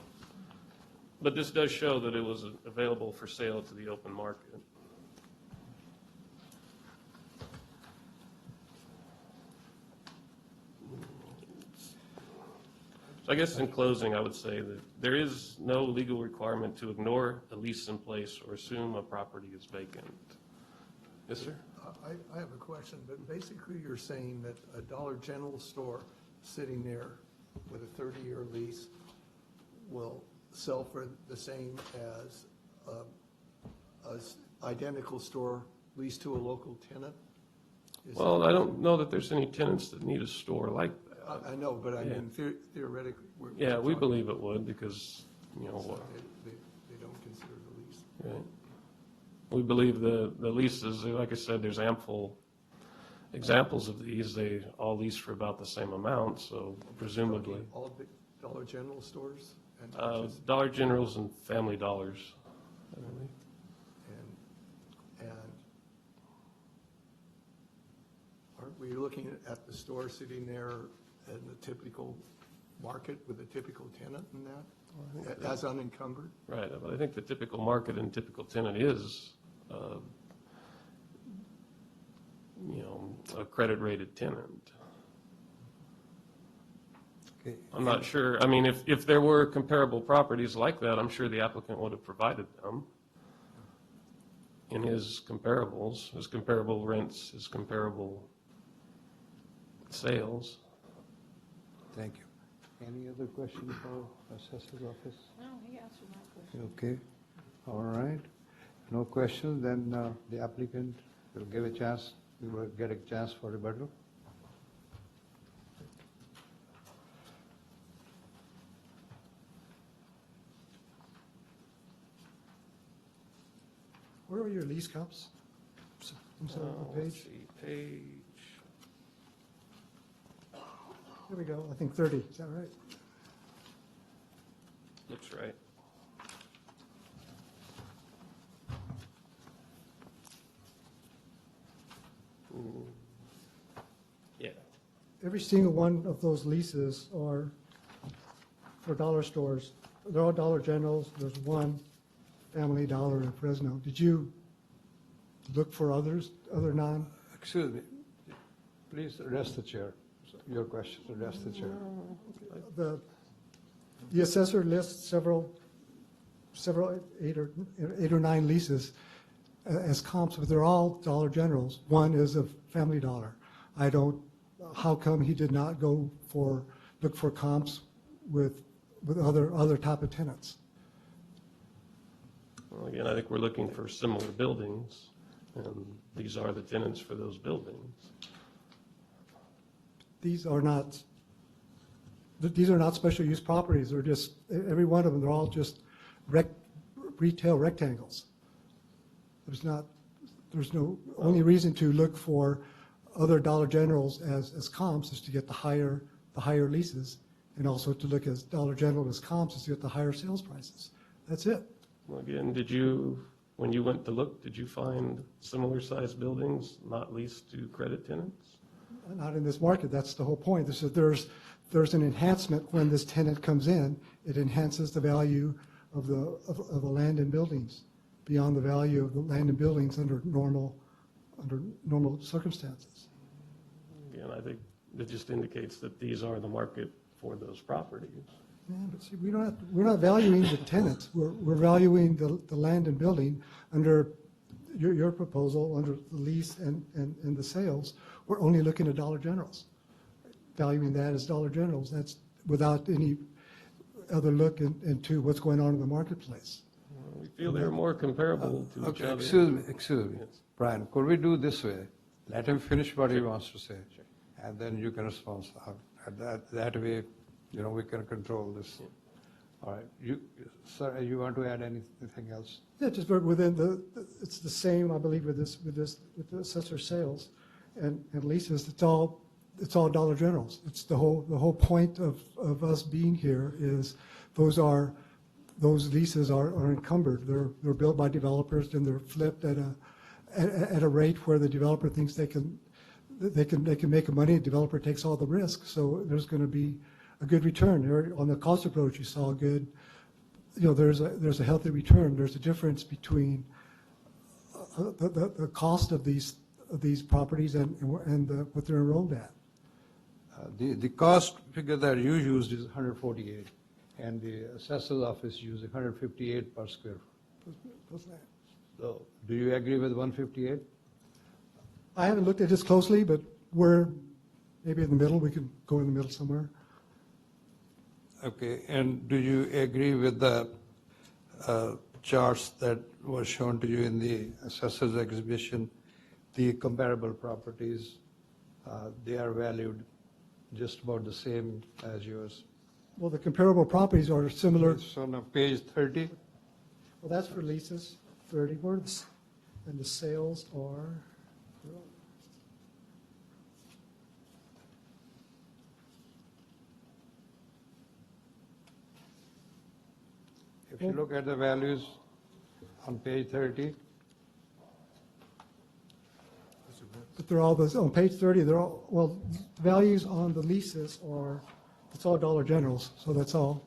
but this does show that it was available for sale to the open market. So I guess in closing, I would say that there is no legal requirement to ignore a lease in place or assume a property is vacant. Yes, sir? I have a question, but basically you're saying that a Dollar General store sitting there with a 30-year lease will sell for the same as a identical store leased to a local tenant? Well, I don't know that there's any tenants that need a store like that. I know, but I mean theoretically. Yeah, we believe it would because, you know, what, They don't consider the lease. right? We believe the leases, like I said, there's ample examples of these. They all lease for about the same amount, so presumably. All big Dollar General stores? And Dollar Generals and Family Dollars, I believe. And aren't we looking at the store sitting there in the typical market with a typical tenant in that, as unencumbered? Right, but I think the typical market and typical tenant is, you know, a credit-rated tenant. Okay. I'm not sure, I mean, if there were comparable properties like that, I'm sure the applicant would have provided them in his comparables, his comparable rents, his comparable sales. Thank you. Any other question for Assessor's Office? No, he answered my question. Okay, all right. No questions, then the applicant will give a chance, we will get a chance for rebuttal. Where are your lease comps? I'm sorry, what Let's page? see, page, Here we go, I think 30, is that right? looks right. Yeah, Every single one of those leases are for dollar stores. They're all Dollar Generals, there's one Family Dollar in Fresno. Did you look for others, other non? Excuse me, please address the chair. Your question, address the chair. The assessor lists several, 8 or 9 leases as comps, but they're all Dollar Generals. One is a Family Dollar. How come he did not look for comps with other type of tenants? well, again, I think we're looking for similar buildings, and these are the tenants for those buildings. These are not special use properties. They're just, every one of them, they're all just retail rectangles. There's no, only reason to look for other Dollar Generals as comps is to get the higher leases, and also to look as Dollar General as comps is to get the higher sales prices. That's it. Well, again, when you went to look, did you find similar sized buildings not leased to credit tenants? Not in this market, that's the whole point. There's an enhancement when this tenant comes in. It enhances the value of the land and buildings beyond the value of the land and buildings under normal circumstances. Again, I think it just indicates that these are the market for those properties. Yeah, but see, we're not valuing the tenants. We're valuing the land and building under your proposal, under the lease and the sales. We're only looking at Dollar Generals. valuing that as Dollar Generals. That's without any other look into what's going on in the marketplace. We feel they're more comparable to each Okay, other. excuse me. Brian, could we do this way? Let him finish what he wants to say, and then you can respond. That way, we can control this. All right. Sir, you want to add anything else? Yeah, just it's the same, I believe, with the assessor sales and leases. It's all Dollar Generals. It's the whole point of us being here is those leases are encumbered. They're built by developers and they're flipped at a rate where the developer thinks they can make money. The developer takes all the risk. So there's going to be a good return. On the cost approach, you saw a good, there's a healthy return. There's a difference between the cost of these properties and what they're enrolled at. The cost figure that you used is 148, and the assessor's office used 158 per square foot. So, do you agree with 158? I haven't looked at this closely, but we're maybe in the middle. We could go in the middle somewhere. Okay, and do you agree with the charts that were shown to you in the assessor's exhibition? The comparable properties, they are valued just about the same as yours. Well, the comparable properties are similar. It's on page 30. Well, that's for leases, 30 words, and the sales are. If you look at the values on page 30, But they're all on page 30. They're all the values on the leases are. It's all Dollar Generals, so that's all.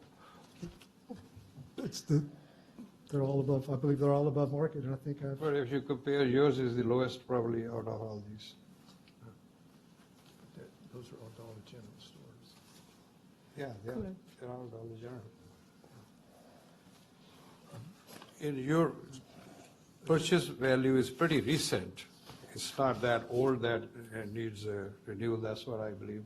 They're all above. I believe they're all above market, and I think but if you compare, yours is the lowest probably out of all these. Those are all Dollar General stores. Yeah, they're all Dollar General. In your purchase value is pretty recent. It's not that old that it needs a renewal, that's what I believe.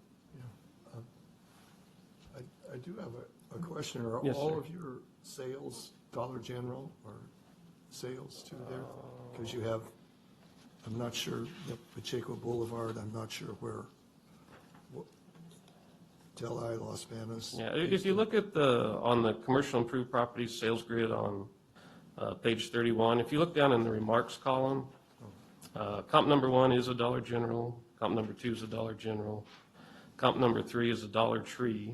I do have a question. Are Yes, all sir. of your sales Dollar General or sales too there? Because you have, I'm not sure, Pacheco Boulevard, I'm not sure where, Delhi, Los Banos. Yeah, if you look at on the commercial improved properties sales grid on page 31, if you look down in the remarks column, comp number 1 is a Dollar General, comp number 2 is a Dollar General, comp number 3 is a Dollar Tree,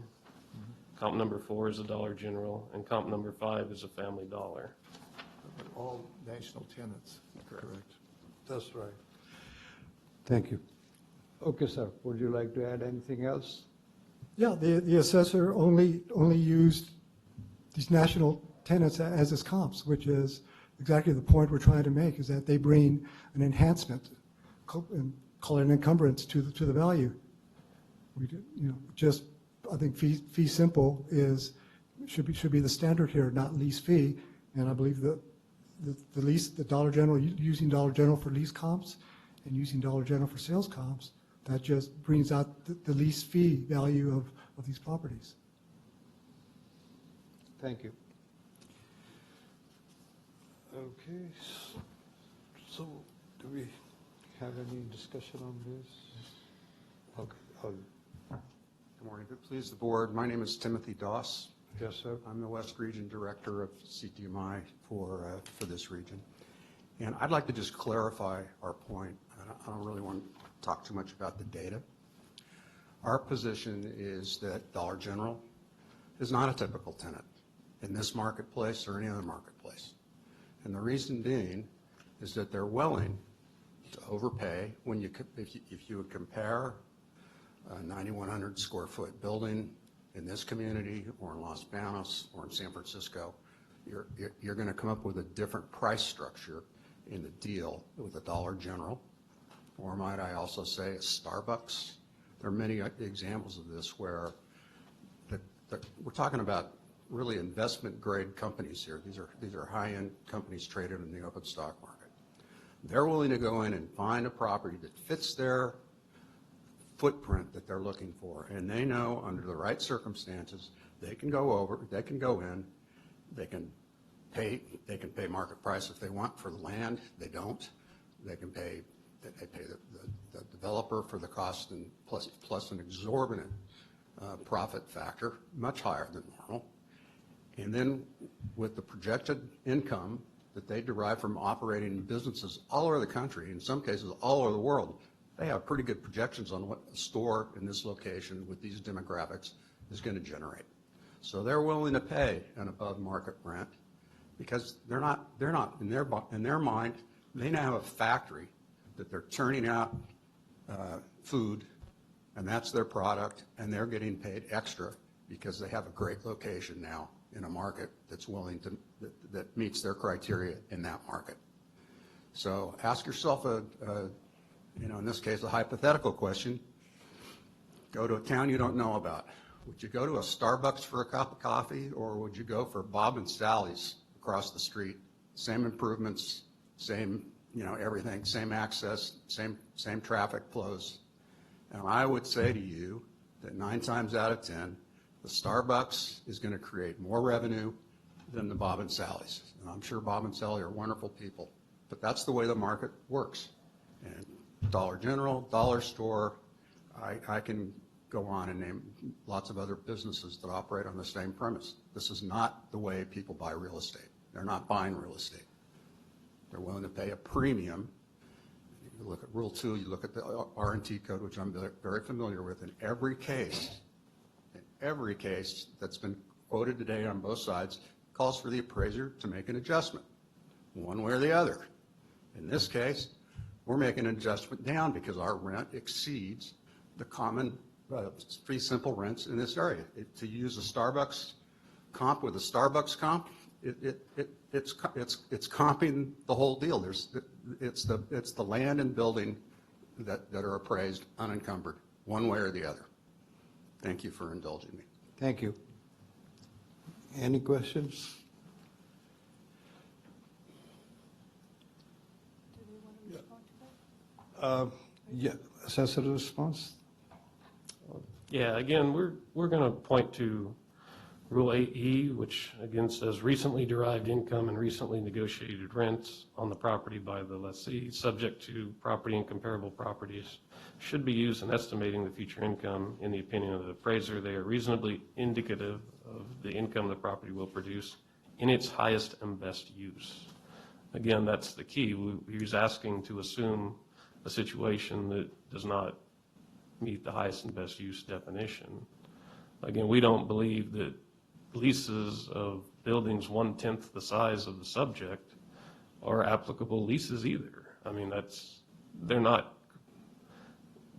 comp number 4 is a Dollar General, and comp number 5 is a Family Dollar. All national tenants, correct? That's right. Thank you. Okay, sir, would you like to add anything else? Yeah, the assessor only used these national tenants as his comps, which is exactly the point we're trying to make, is that they bring an enhancement, and call it an encumbrance to the value. We just I think fee simple should be the standard here, not lease fee, and I believe the Dollar General, using Dollar General for lease comps and using Dollar General for sales comps, that just brings out the lease fee value of these properties. Thank you. Okay, so do we have any discussion on this? Okay. Good morning. If it please the board, my name is Timothy Doss. Yes, sir. I'm the West Region Director of CTMI for this region. And I'd like to just clarify our point. I don't really want to talk too much about the data. Our position is that Dollar General is not a typical tenant in this marketplace or any other marketplace. And the reason being is that they're willing to overpay if you would compare a 9,100 square foot building in this community or in Los Banos or in San Francisco, you're going to come up with a different price structure in the deal with a Dollar General, or might I also say a Starbucks. There are many examples of this where we're talking about really investment grade companies here. These are high-end companies traded in the open stock market. They're willing to go in and find a property that fits their footprint that they're looking for. And they know under the right circumstances, they can go in, they can pay market price if they want for the land. They don't. They pay the developer for the cost and plus an exorbitant profit factor, much higher than normal. And then with the projected income that they derive from operating businesses all over the country, in some cases all over the world, they have pretty good projections on what a store in this location with these demographics is going to generate. So they're willing to pay an above market rent because they're not in their mind, they now have a factory that they're turning out food, and that's their product, and they're getting paid extra because they have a great location now in a market that's willing to, that meets their criteria in that market. So ask yourself in this case, a hypothetical question. Go to a town you don't know about. Would you go to a Starbucks for a cup of coffee, or would you go for Bob and Sally's across the street? Same improvements, same, everything, same access, same traffic flows. And I would say to you that 9 times out of 10, the Starbucks is going to create more revenue than the Bob and Sally's. And I'm sure Bob and Sally are wonderful people, but that's the way the market works. And Dollar General, Dollar Store, I can go on and name lots of other businesses that operate on the same premise. This is not the way people buy real estate. They're not buying real estate. They're willing to pay a premium. You look at Rule 2, you look at the R&T code, which I'm very familiar with. In every case that's been quoted today on both sides, calls for the appraiser to make an adjustment, one way or the other. In this case, we're making an adjustment down because our rent exceeds the common pretty simple rents in this area. To use a Starbucks comp with a Starbucks comp, it's comping the whole deal. It's the land and building that are appraised unencumbered, one way or the other. Thank you for indulging me. Thank you. Any questions? Yeah, assessor response? Yeah, again, we're going to point to Rule 8E, which again says recently derived income and recently negotiated rents on the property by the lessee, subject to property and comparable properties, should be used in estimating the future income. In the opinion of the appraiser, they are reasonably indicative of the income the property will produce in its highest and best use. Again, that's the key. He's asking to assume a situation that does not meet the highest and best use definition. Again, we don't believe that leases of buildings 1/10 the size of the subject are applicable leases either. I mean,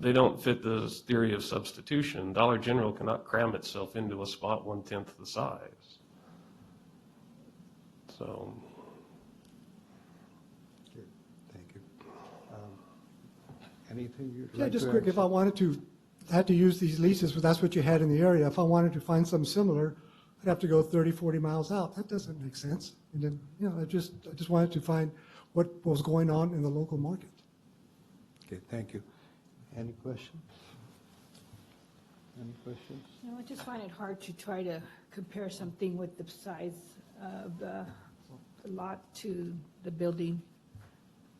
they don't fit the theory of substitution. Dollar General cannot cram itself into a spot 1/10 the size. So. Thank you. Anything you'd Yeah, like just to quick, add? if I wanted to, had to use these leases, but that's what you had in the area. If I wanted to find something similar, I'd have to go 30, 40 miles out. That doesn't make sense. And then, I just wanted to find what was going on in the local market. Okay, thank you. Any questions? Any questions? I just find it hard to try to compare something with the size of the lot to the building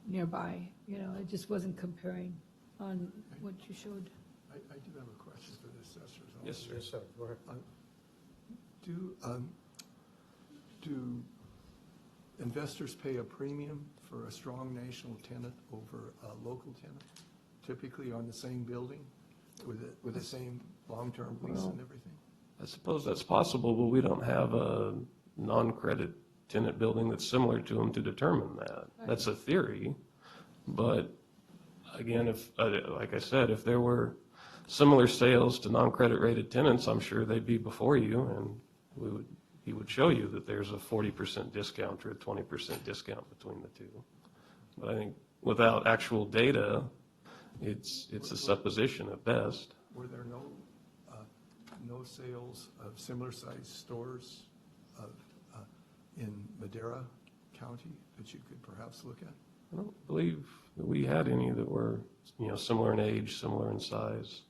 nearby. It just wasn't comparing on what you showed. I do have a question for the assessors. Yes, sir. Yes, sir, go ahead. Do investors pay a premium for a strong national tenant over a local tenant, typically on the same building with the same long-term lease and everything? I suppose that's possible, but we don't have a non-credit tenant building that's similar to them to determine that. That's a theory, but again, like I said, if there were similar sales to non-credit rated tenants, I'm sure they'd be before you, and he would show you that there's a 40% discount or a 20% discount between the two. But I think without actual data, it's a supposition at best. Were there no sales of similar-sized stores in Madera County that you could perhaps look at? I don't believe that we had any that were, similar in age, similar in size.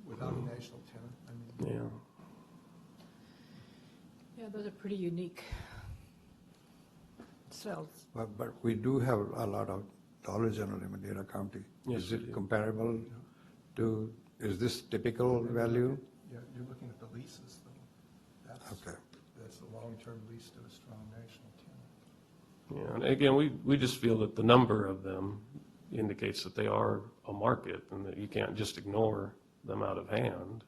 without a national tenant. I mean, Yeah. Yeah, those are pretty unique cells. But we do have a lot of Dollar General in Madera County. Yes, Is we it do. comparable to, is this typical value? yeah, you're looking at the leases, though. Okay. That's a long-term lease to a strong national tenant. Yeah, and again, we just feel that the number of them indicates that they are a market and that you can't just ignore them out of hand.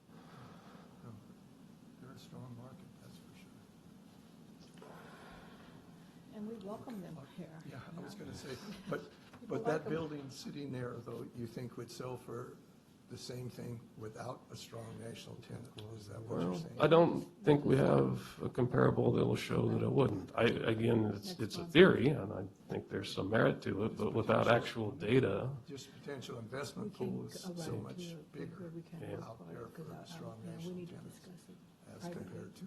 They're a strong market, that's for sure. And we welcome them here. Yeah, I was going to say, but that building sitting there, though, you think would sell for the same thing without a strong national tenant? Is that what you're Well, saying? I don't think we have a comparable that will show that it wouldn't. Again, it's a theory, and I think there's some merit to it, but without actual data, Just potential investment pool is so much bigger out there for a strong national tenant as compared to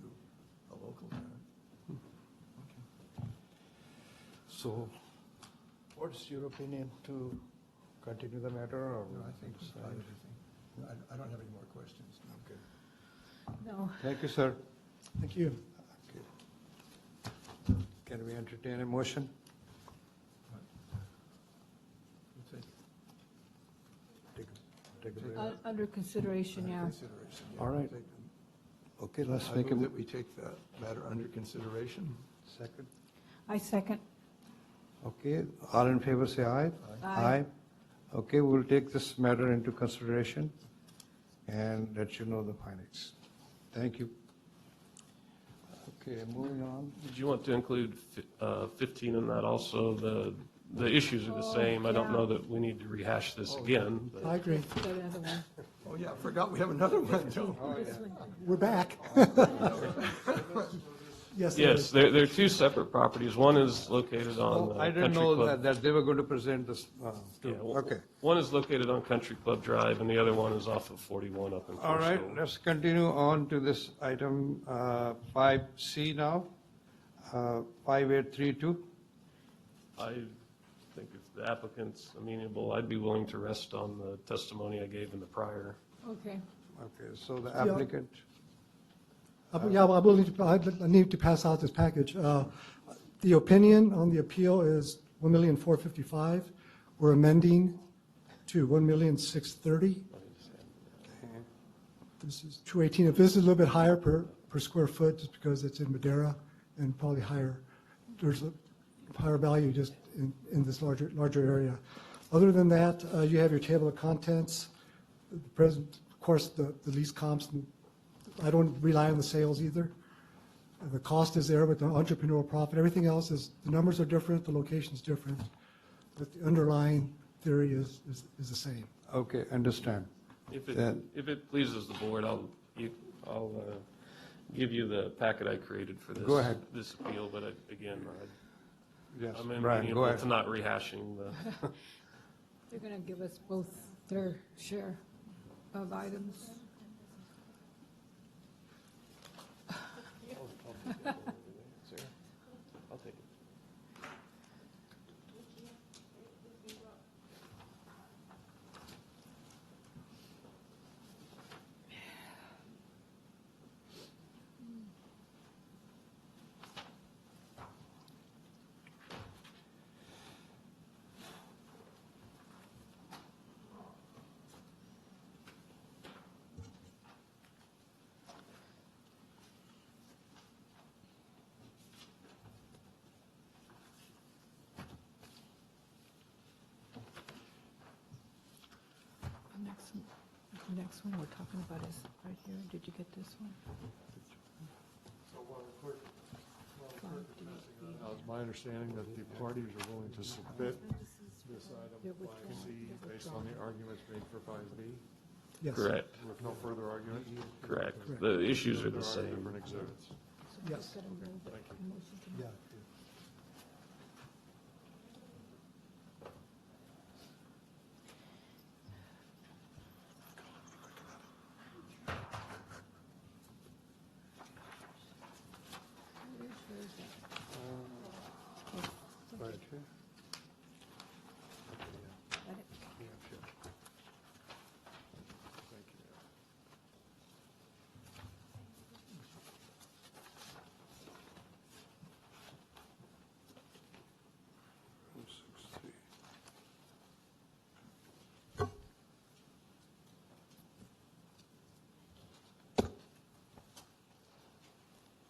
a local tenant. So what's your opinion to continue the matter or? No, I think we've got everything. I don't have any more questions. Okay. No, Thank you, sir. Thank you. Okay. Can we entertain a motion? We'll take Take a break. under consideration, under yeah. consideration. Yeah, All we'll right. take- Okay, let's I make a move that we take that matter under consideration. second. I second. Okay, all in favor, say aye. Aye. Okay, we'll take this matter into consideration and let you know the findings. Thank you. Okay, moving on. did you want to include 15 in that also? The issues are the Oh, same. I don't yeah. know that we need to rehash this again, but I agree. Got another one. Oh, yeah, I forgot we have another one, too. We're back. Yes, it yes, is. they're two separate properties. One is located on I didn't Country know Club. that they were going to present this. Yeah, Okay. One is located on Country Club Drive, and the other one is off of 41 up in All right, Forest let's continue on to this item 5C now, 5832. I think if the applicant's amenable, I'd be willing to rest on the testimony I gave in the prior. Okay. Okay, so the applicant, Yeah, well, I need to pass out this package. The opinion on the appeal is 1,455,000. We're amending to 1,630,000. This is 218. If this is a little bit higher per square foot, just because it's in Madera, and probably higher, there's a higher value just in this larger area. Other than that, you have your table of contents. The present, of course, the lease comps. I don't rely on the sales either. The cost is there with the entrepreneurial profit. Everything else is, the numbers are different, the location's different, but the underlying theory is the same. okay, understand. Then- If it pleases the board, I'll give you the packet I created for this. Go ahead. This appeal, but again, Yes, I'm Brian, go amenable ahead. to not rehashing the. They're going to give us both their share of items. I'll take it. The next one we're talking about is right here. Did you get this one? It's my understanding that the parties are willing to submit this item 5C based on the arguments made for 5B, Yes. Correct, with no further argument. correct. The issues are the Further argument same. for an exhibits. Yes. Yeah. Right here.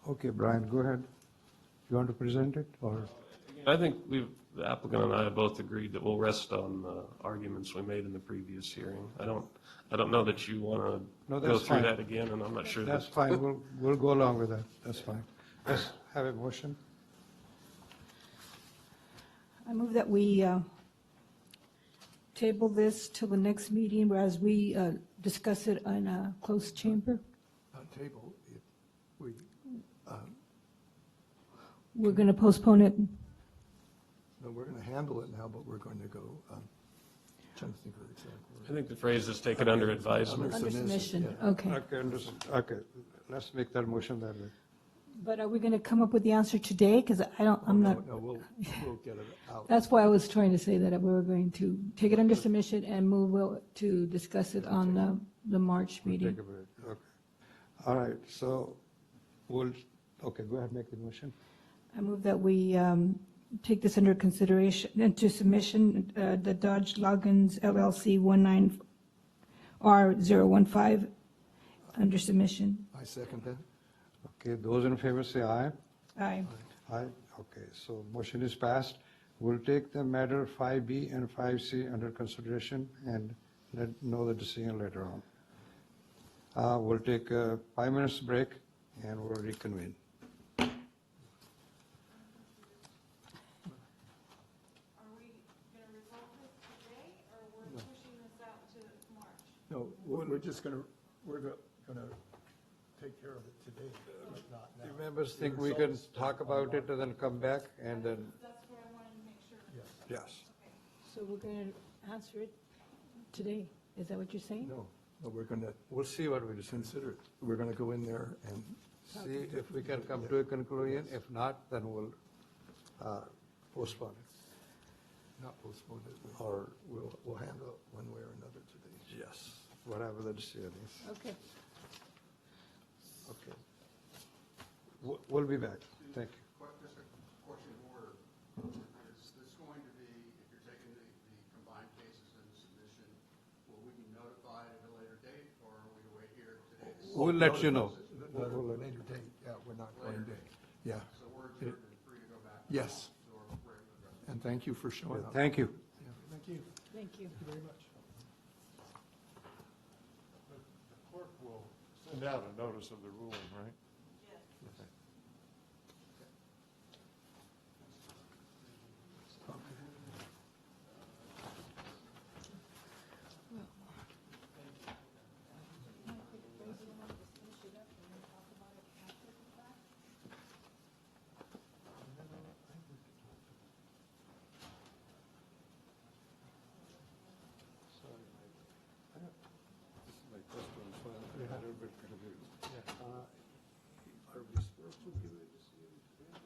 Okay, Brian, go ahead. You want to present it, or? I think the applicant and I have both agreed that we'll rest on the arguments we made in the previous hearing. I don't know that you want No, to go that's through fine. that again, and I'm not sure That's that, fine, we'll go along with that, that's fine. Let's have a motion. I move that we table this till the next meeting as we discuss it in a closed chamber. Table, we, We're going to postpone it. no, we're going to handle it now, but we're going to go, trying to think of the exact I word. think the phrase is take it under advisement. Under submission, yeah. okay. Okay, let's make that motion that way. But are we going to come up with the answer today? Because I'm not, No, we'll get it out. that's why I was trying to say that we were going to take it under submission and move to discuss it on the March meeting. Take a break, okay. All right, so okay, go ahead, make the motion. I move that we take this under consideration, into submission, the Dodge Loggins LLC 19R015 under submission. I second that. Okay, those in favor say aye. Aye. Aye, okay, so motion is passed. We'll take the matter 5B and 5C under consideration and know the decision later on. We'll take a 5 minutes break and we'll reconvene. No, we're just going to, we're going to take care of it today, but not now. The members think we can talk about it and then come back and then, That's where I wanted to make sure. yes. So we're going to answer it today. Is that what you're saying? No, we're going to We'll see what we decide. consider it. We're going to go in there and, See if we can come to a conclusion. If not, then we'll postpone it. not postpone it, Or, we'll handle it one way or another today. yes, whatever the decision is. Okay. Okay. We'll be back. Thank you. Just a question of order. Is this going to be, if you're taking the combined cases and submission, will we be notified at a later date, or are we to wait here today? We'll let you know. At a later date, yeah, we're not going to, yeah. So we're adjourned and free to go back? Yes, to our regular government. and thank you for showing up. Thank you. Yeah, Thank you. Thank you. Very much. The clerk will send out a notice of the ruling, right? Okay. Like this one's fine. Yeah, everybody's gonna do it. Are we supposed to give a decision today?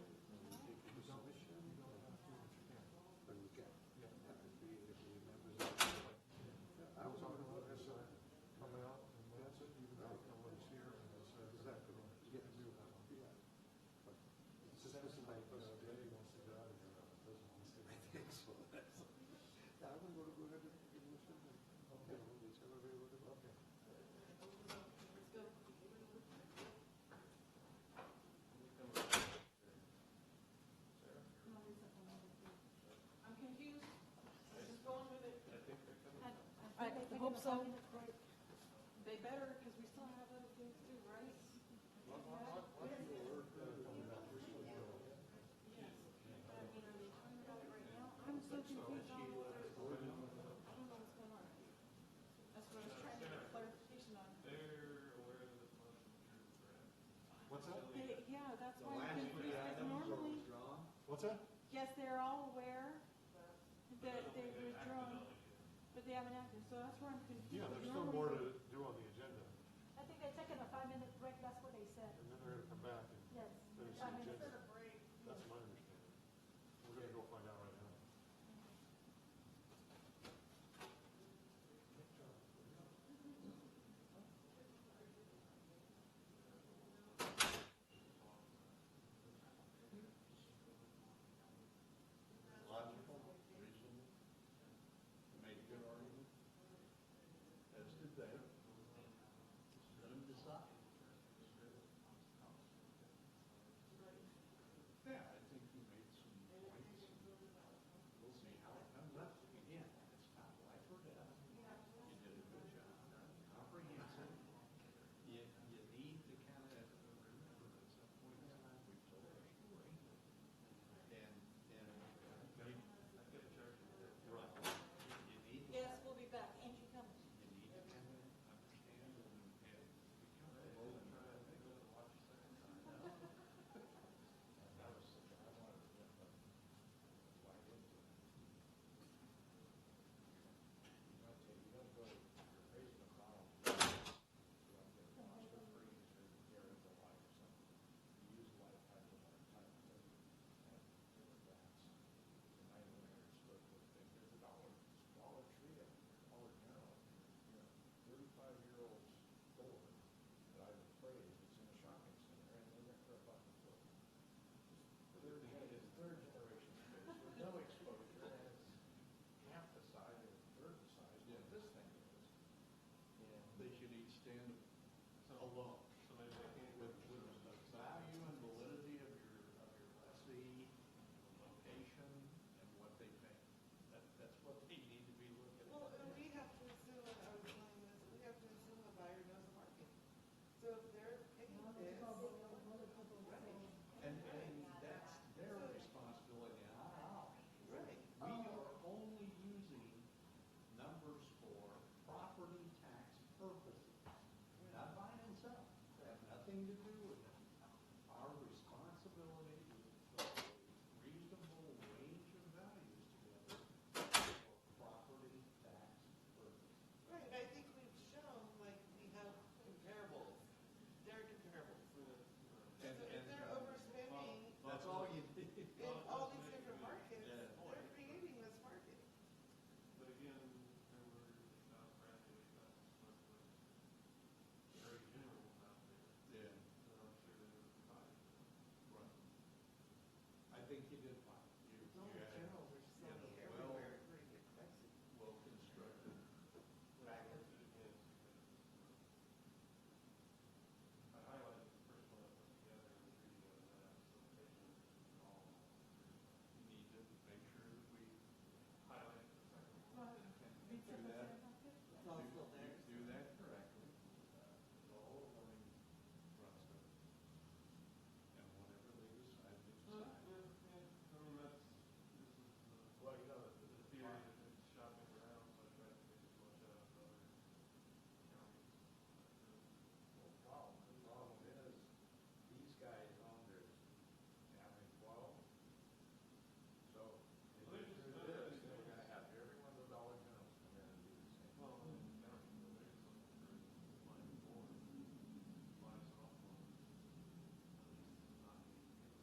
I'm confused. I'm just going with it. I hope so. They better, because we still have other things to do, right? I'm so confused. I don't know what's going on. That's what I was trying to get clarification on. What's that? Yeah, that's why I'm confused, because normally, What's that? yes, they're all aware that they've withdrawn, but they haven't acted, so that's where I'm confused. Yeah, there's still more to do on the agenda, I think they're taking a 5-minute break, that's what they said. and then they're gonna come back and Yes. finish the I mean, agenda. instead of break. That's my understanding. We're gonna go find out right now. they should each stand alone. With the value and validity of your lessee, location, and what they pay. That's what they need to be looking Well, at. and we have to assume, and I was telling this, we have to assume the buyer knows the market. So if they're paying this, And that's their responsibility, not ours. right, We are only using numbers for property tax purposes, not buying and selling. They have nothing to do with it. Our responsibility is to put a reasonable range of values together for property tax purposes. right, and I think we've shown, like, we have comparables, they're comparables. So if they're overspending That's all you need. in all these different markets, Yeah. they're creating this market. But again, there were, frankly, very general out there. Yeah, And I'm sure they were fine. right. I think you did fine. It's only had- general, we're you had selling a everywhere at pretty good prices. well-constructed package. I highlighted the first one that put together and the reading of that, so patients and all. You need to make sure that we Highlight the second one. can do that. It's all still there. Do that correctly. The whole learning process. And whatever they decide, they decide. I mean, this is Well, you know, the theory that it's shopping around, so I try to get as much out of other counties. the problem is, these guys own their, how many, 12? So, if Well, they they do just- this, then we're gonna have every one of the Dollar Generals come in and do the same. Well, in the county, there's something for mine more, buy some off on. At least it's not the case.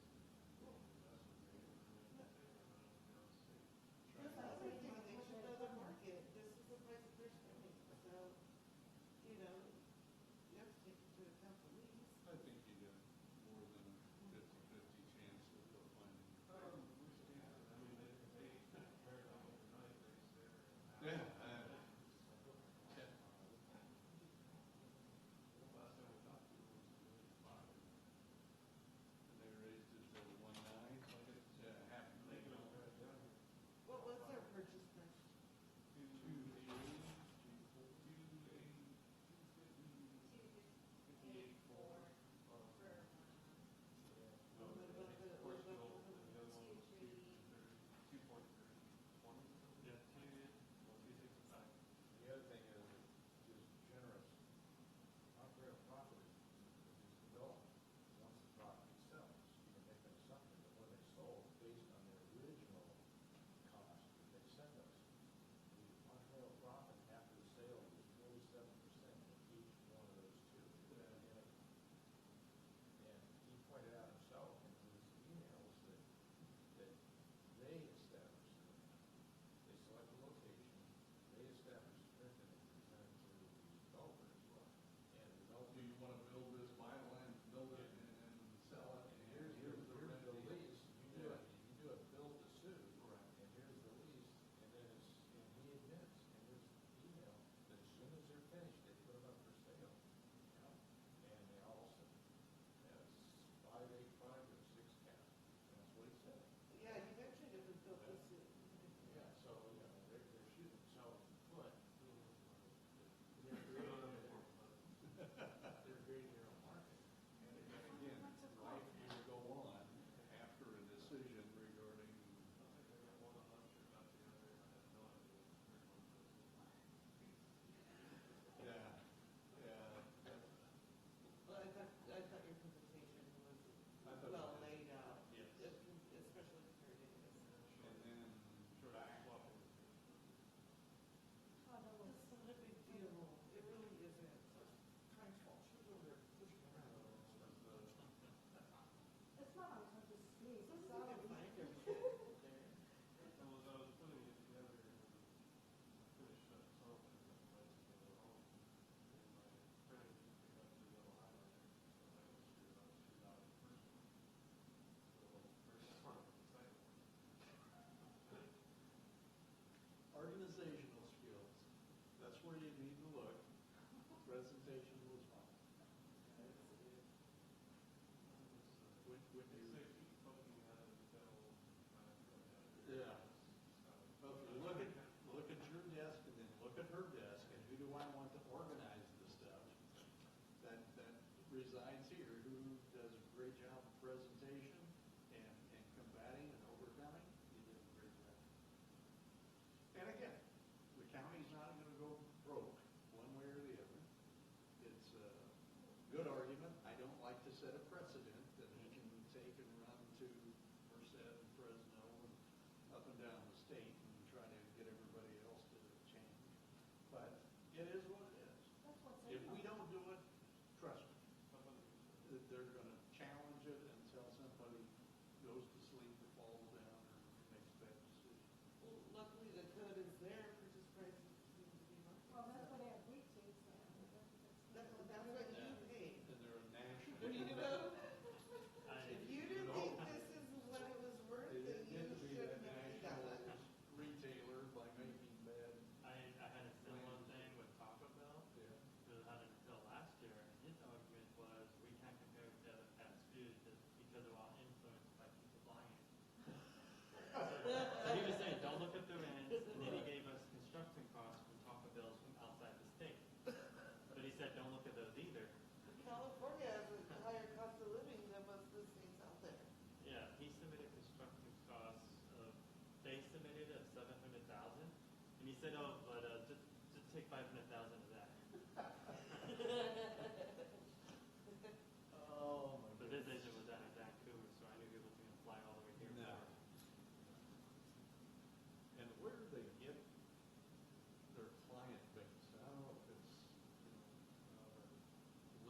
Well, that's what they were doing. They were not in the state. That's the other thing, they should know the market, this is the price that they're spending, so, you know, you have to take into account the lease. I think you get more than a 50-50 chance that they'll find it. I mean, they compared them overnight, they said. Yeah. Last time we talked to them was 5. And they raised it to 1.9, so it's half a They million. go right down. What was their purchase price? 280, 280, 254. What about the, what about Portugal, the? and the other one was 2.3, 20. Yeah, 265. The other thing is, just generous, not real property, is development. Once the property sells, you can make an assumption that when they sold, based on their original cost that they sent us, the Montreal profit after the sale was 47% of each one of those two. And he pointed out himself in his emails that they established, they select a location, they establish Smith and it presented to the developer as well. And the developer. Do you want to build this, buy the land, build it, and sell it? And here's the lease. You do a build to suit. Right. And here's the lease, and then and he admits in his email that as soon as they're finished, they put them up for sale. And they all said, that's 5.85 or 6 cap. That's what he said. Yeah, you mentioned it was built this soon. Yeah, so, you know, they're shooting themselves in the foot. They're creating their own market. And again, life will go on after a decision regarding. Yeah, yeah. Well, I thought your presentation was I thought well it was. laid out. Yes. Especially compared to this. And then back. This isn't a big deal, it really isn't. Trying to fall short over pushing around. It's not always hard to see. As long as you can find everything there. I was putting it together and finished up something that might be a little wrong. And my printer just picked up the little highlighter, so I was sure I shoot out the first one. So the first one, the second one. Organizational skills, that's where you need to look. presentation was fine. Yeah. Well, if you look at your desk and then look at her desk, and who do I want to organize the stuff? That resides here, who does a great job of presentation and combating and overcoming, you did a great job. And again, the county's not gonna go broke, one way or the other. It's a good argument. I don't like to set a precedent that he can take and run to Merced and Fresno and up and down the state and try to get everybody else to change. But it is what it is. If we don't do it, trust me, they're gonna challenge it until somebody goes to sleep or falls down or makes bad decisions. Well, luckily the code is there, purchase prices seem to be market. Well, that's what I agreed to, so. That's what you paid. And they're a national. You know? If you didn't think this is what it was worth, They then you did to be shouldn't that have done national it. retailer by making bad. I had a similar thing with Taco Bell, Yeah. because I had it until last year, and his argument was, we can't compare it to other fast food just because they're all influenced by people buying it. So he was saying, don't look at the rents, and then he gave us construction costs from Taco Bells from outside the state. But he said, don't look at those either. California has a higher cost of living than most of the states out there. Yeah, he submitted construction costs of, they submitted of 700,000, and he said, oh, but just take 500,000 of that. Oh, my But this agent was out of Vancouver, so I knew he wasn't going to fly all the way here. No. And where do they get their client base? I don't know if it's,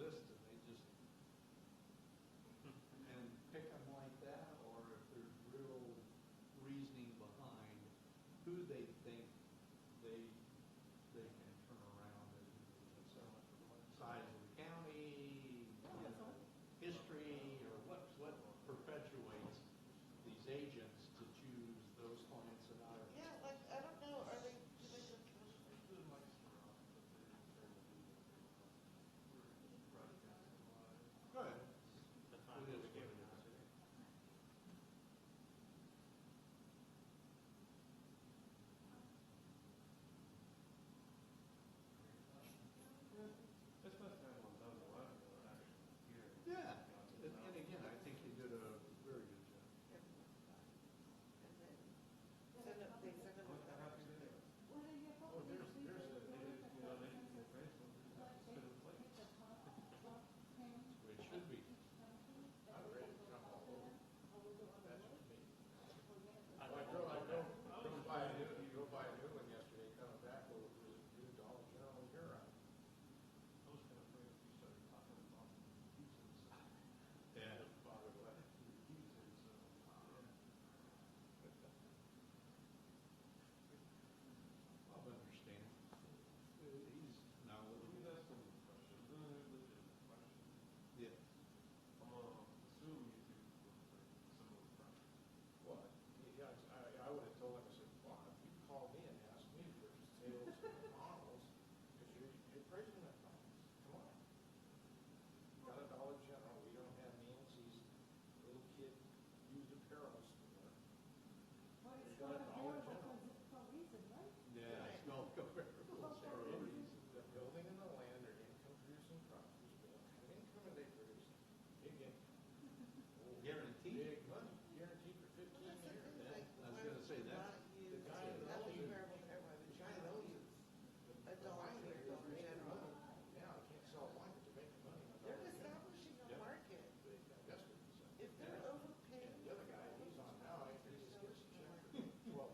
list and they just, and pick them like that, or if there's real reasoning behind who they think they can turn around and size of the county, history, or what perpetuates these agents to choose those clients and not. Yeah, like, I don't know, are they, do they just Go ahead. That's fine. It is We gave what it it out. is. That's not time on done a lot ago, actually, here. Yeah, and again, I think you did a very good job. and then send it, they send it. What happened to it? What are you Oh, hoping to there's, see? they did the appraisal, instead of like, It should be. I'm ready to jump all over. That's just me. I I don't drove know. by a new one yesterday, coming back, well, it was a new Dollar General in Huron. I was kind of afraid if you started talking about pizzas. Yeah. Bother what? Pizzas, I'll understand. He's knowledgeable. That's the question, legitimate question. Yeah. I'm gonna assume you two were some of the project. What? Yeah, I would have told him, I said, well, if you call me and ask me for sales and models, because you're praising that models, come on. Got a Dollar General, we don't have Nancy's little kid used apparel store. Well, We it's got a not Dollar available General. for a reason, right? Yeah, it's no comparables. The building and the land are income producing properties, but what kind of income are they producing? Big income. Guaranteed. Big money, guaranteed for 15 That's the years. thing, like, I was why gonna would say you that, not the use, guy that not owns comparable to everyone, the guy that owns a Dollar Tree or Dollar General, yeah, I can't sell wine, but they're making money on they're Dollar General. establishing a Yep. market. They invest in it. If they're overpaying. The other guy, he's on now, he just gets a check for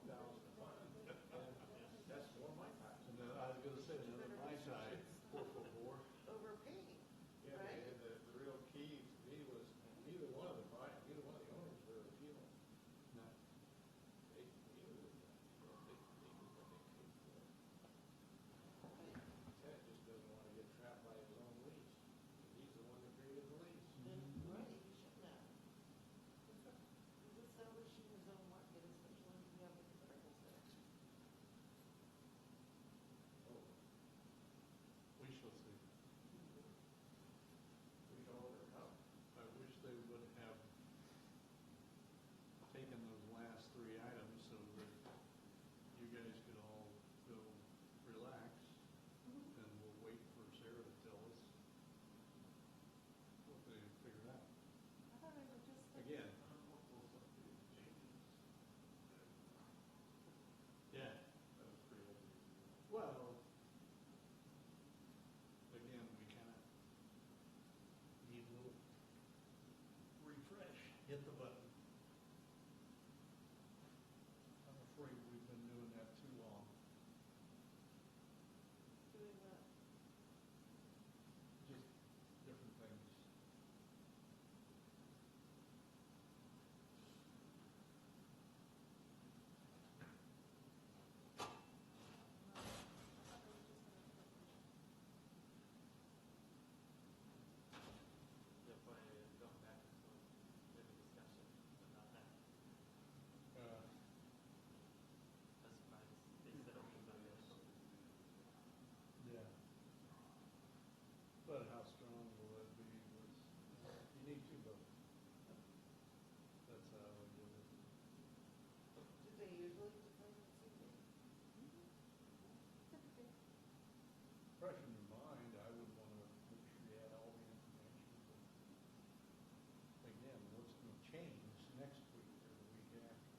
again, Yeah. that was pretty open. Well, again, we kind of need a little refresh, hit the button. I'm afraid we've been doing that too long. Doing what? Just different things. They'll probably go back and forth, maybe discussion, but not that. That's surprised they said it was on this. Yeah. But how strong will that be was, you need two votes. That's how I did it. Do they usually defend the city? Fresh in your mind, I would want to make sure you had all the information. But again, what's going to change next week or the week after?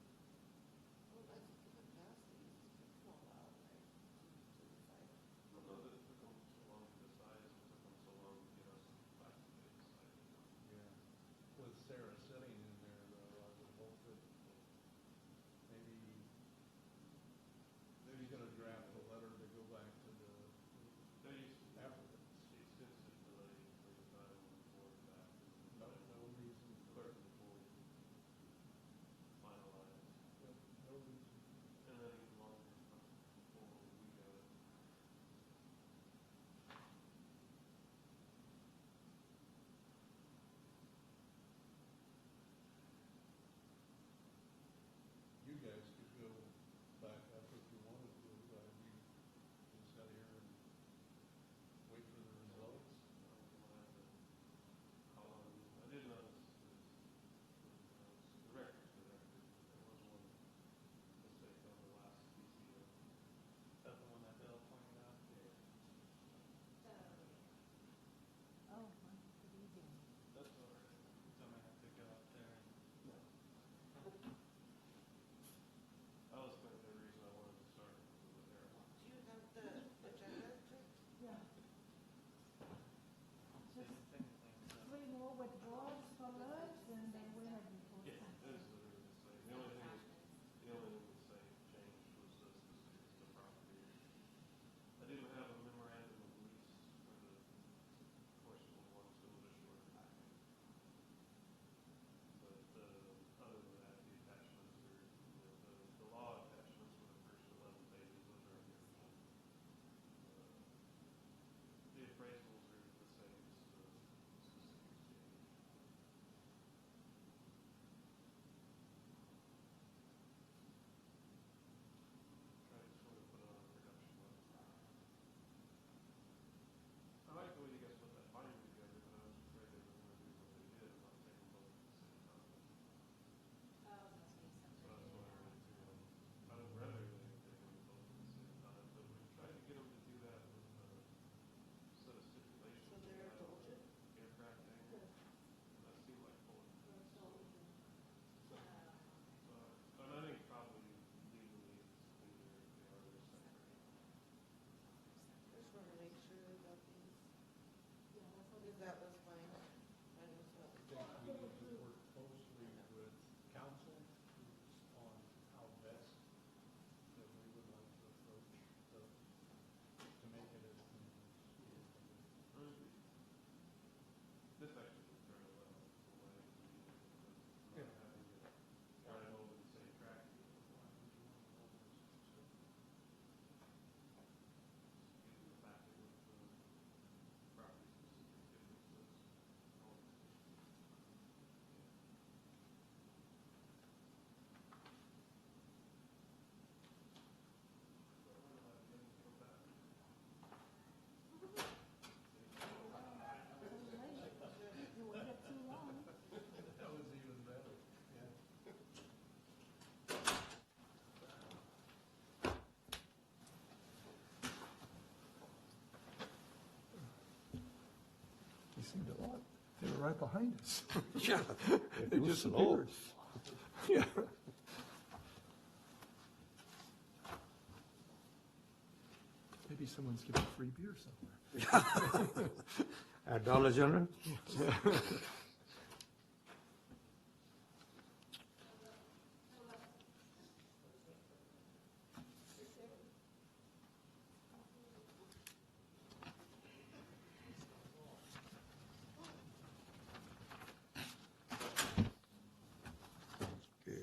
Well, that's in the past, they used to take them all out, right? To decide. Well, no, that it took them so long to decide, it took them so long to get us back to the decide. Yeah. With Sarah sitting in there, though, I would hope that maybe she's going to draft a letter to go back to the They used to, applicants. the extensive delay for the time before that. No, no reason for Clerk it. before finalized, No reason. and then even longer before we got it. You guys could go back up if you wanted to, we can sit here and wait for the results. I did notice the records, there was one mistake on the last CCO. Is that the one that Bill pointed out? Oh, good evening. That's all right. So I might have to go up there and. That was kind of the reason I wanted to start with there. Do you have the agenda? Yeah. Same thing, so. Three more withdrawals from us, and then we have reports. Yeah, that is literally the same. The only thing the same changed was the property. I didn't have a memorandum of lease for the portion one, so it was a short packet. But, other than that, the attachments are, the law attachments for the first 11 pages, those are the original. The appraisals are the same, just the specifics change. Try to sort of put it on a production level. I like the way you guys put that binder together, but I was afraid they were going to do what they did, and not take them both at the same time. So that's why I ran into them. I would rather they take them both at the same time, but we tried to get them to do that with a set of stipulations. So they're indulgent? Aircraft angle, and that seemed like pulling. And I think probably legally it's cleaner if they are their separate. Just want to make sure that these, because that was fine. I just I want think we need to work closely with council on how best that we would like to approach to make it as clean as This actually would turn a lot away. Yeah. Not having it right over the same track. Using the packet with the property specific differences. You waited too long. That was even better, yeah. They seemed a lot, they were right behind us. Yeah. They disappeared. Yeah. Maybe someone's giving free beer somewhere. At Dollar General? Okay.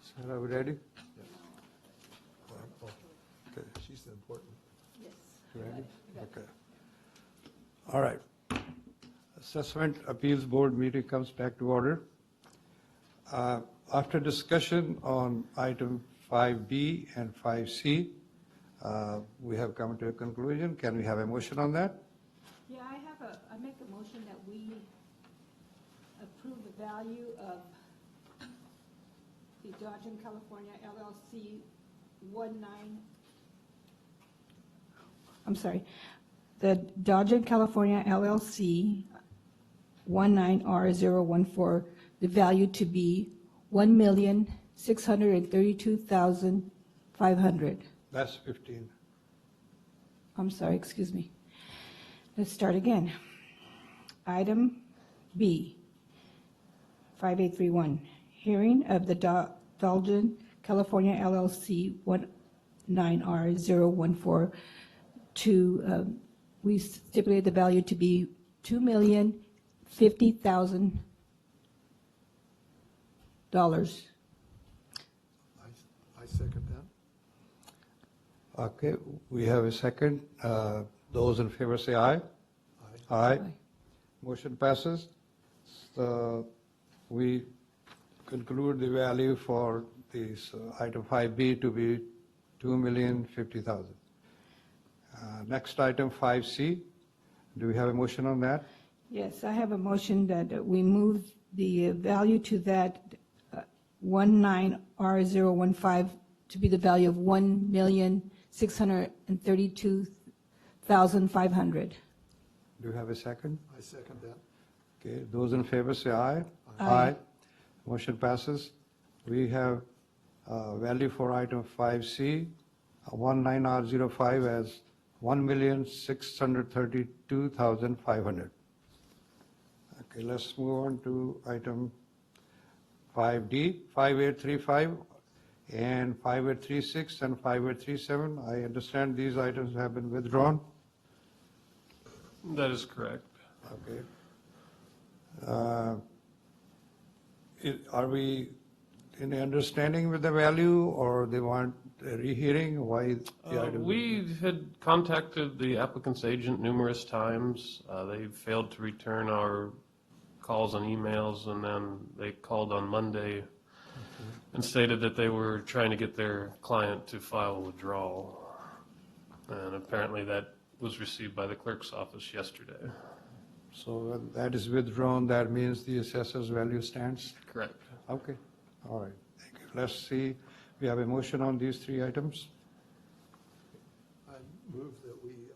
Sarah, are we ready? Okay. She's the important. Ready? Okay. All right. Assessment Appeals Board meeting comes back to order. After discussion on item 5B and 5C, we have come to a conclusion. Can we have a motion on that? Yeah, I make a motion that we approve the value of the Dodgen California LLC the Dodgen California LLC 19R014, the value to be $1,632,500. That's 15. I'm sorry, excuse me. Let's start again. Item B, 5831, hearing of the Dodgen California LLC 19R014 to, we stipulated the value to be $2,050,000. I second that. Okay, we have a second. Those in favor say aye. Aye. Motion passes. So we conclude the value for this item 5B to be $2,050,000. Next item 5C. Do we have a motion on that? Yes, I have a motion that we move the value to that 19R015 to be the value of $1,632,500. Do you have a second? I second that. Okay, those in favor say aye. Aye. Motion passes. We have value for item 5C, 19R05 as $1,632,500. Okay, let's move on to item 5D, 5835 and 5836 and 5837. I understand these items have been withdrawn. That is correct. Okay. Are we in understanding with the value, or they want a rehearing? Why the item? We had contacted the applicant's agent numerous times. They failed to return our calls and emails, and then they called on Monday and stated that they were trying to get their client to file a withdrawal. And apparently that was received by the clerk's office yesterday. So when that is withdrawn, that means the assessor's value stands? Correct. Okay, all right, thank you. Let's see, we have a motion on these three items. I move that we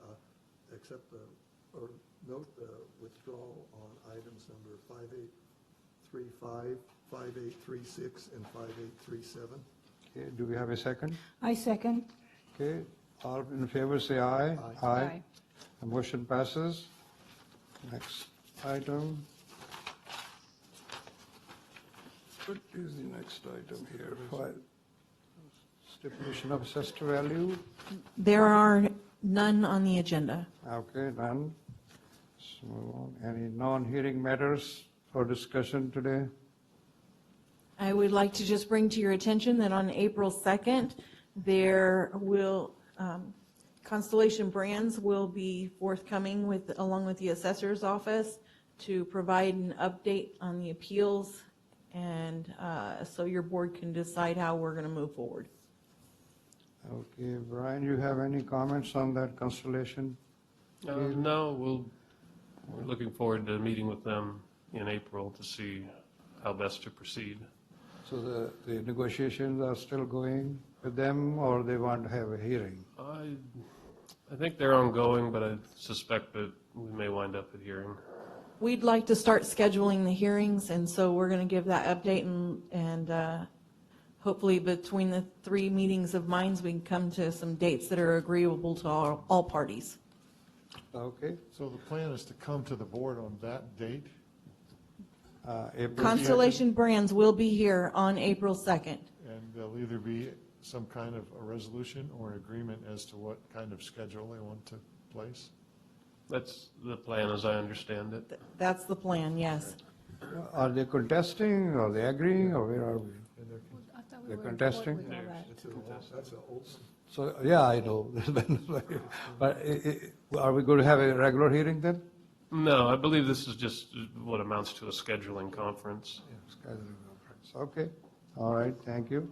accept or note the withdrawal on items number 5835, 5836, and 5837. Okay, do we have a second? I second. Okay, all in favor say aye. Aye. The motion passes. Next item. What is the next item here? Stipulation of assessed value. There are none on the agenda. Okay, none. So, any non-hearing matters for discussion today? I would like to just bring to your attention that on April 2nd, there will, Constellation Brands will be forthcoming along with the assessor's office to provide an update on the appeals, and so your board can decide how we're going to move forward. Okay, Brian, you have any comments on that Constellation? No, we're looking forward to meeting with them in April to see how best to proceed. So the negotiations are still going with them, or they want to have a hearing? I think they're ongoing, but I suspect that we may wind up at hearing. We'd like to start scheduling the hearings, and so we're going to give that update, and hopefully between the 3 meetings of minds, we can come to some dates that are agreeable to all parties. Okay. So the plan is to come to the board on that date? April Constellation Brands will be here on April 2nd. And there'll either be some kind of a resolution or an agreement as to what kind of schedule they want to place? That's the plan as I understand it. That's the plan, yes. Are they contesting, or they agreeing, or where are we? They're contesting? That's an old one. So, yeah, I know. But are we going to have a regular hearing then? No, I believe this is just what amounts to a scheduling conference. Scheduling conference. Okay, all right, thank you.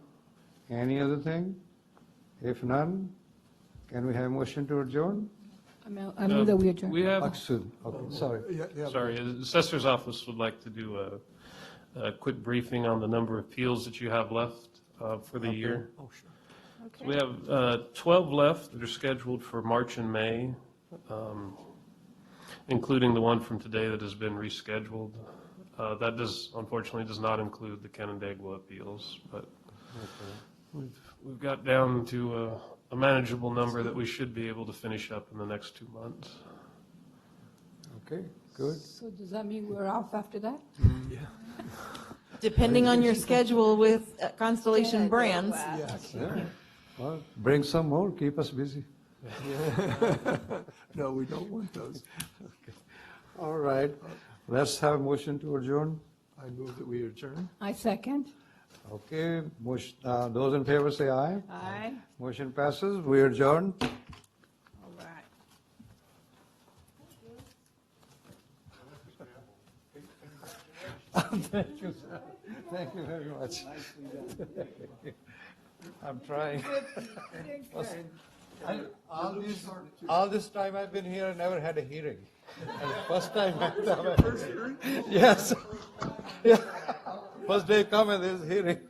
Any other thing? If none, can we have a motion to adjourn? I move that we adjourn. We have, Soon, okay, sorry. sorry, the assessor's office would like to do a quick briefing on the number of appeals that you have left for the year. Oh, sure. So we have 12 left that are scheduled for March and May, including the one from today that has been rescheduled. That unfortunately does not include the Canandaigua appeals, but we've got down to a manageable number that we should be able to finish up in the next 2 months. Okay, good. So does that mean we're off after that? Depending on your schedule with Constellation Brands. Yeah. Well, bring some more, keep us busy. No, we don't want those. All right, let's have a motion to adjourn. I move that we adjourn. I second. Okay, those in favor say aye. Aye. Motion passes, we adjourn. All right. Thank you, sir. Thank you very much. I'm trying. All this time I've been here, I never had a hearing. And first time. Yes. Yeah. First day come and there's hearing.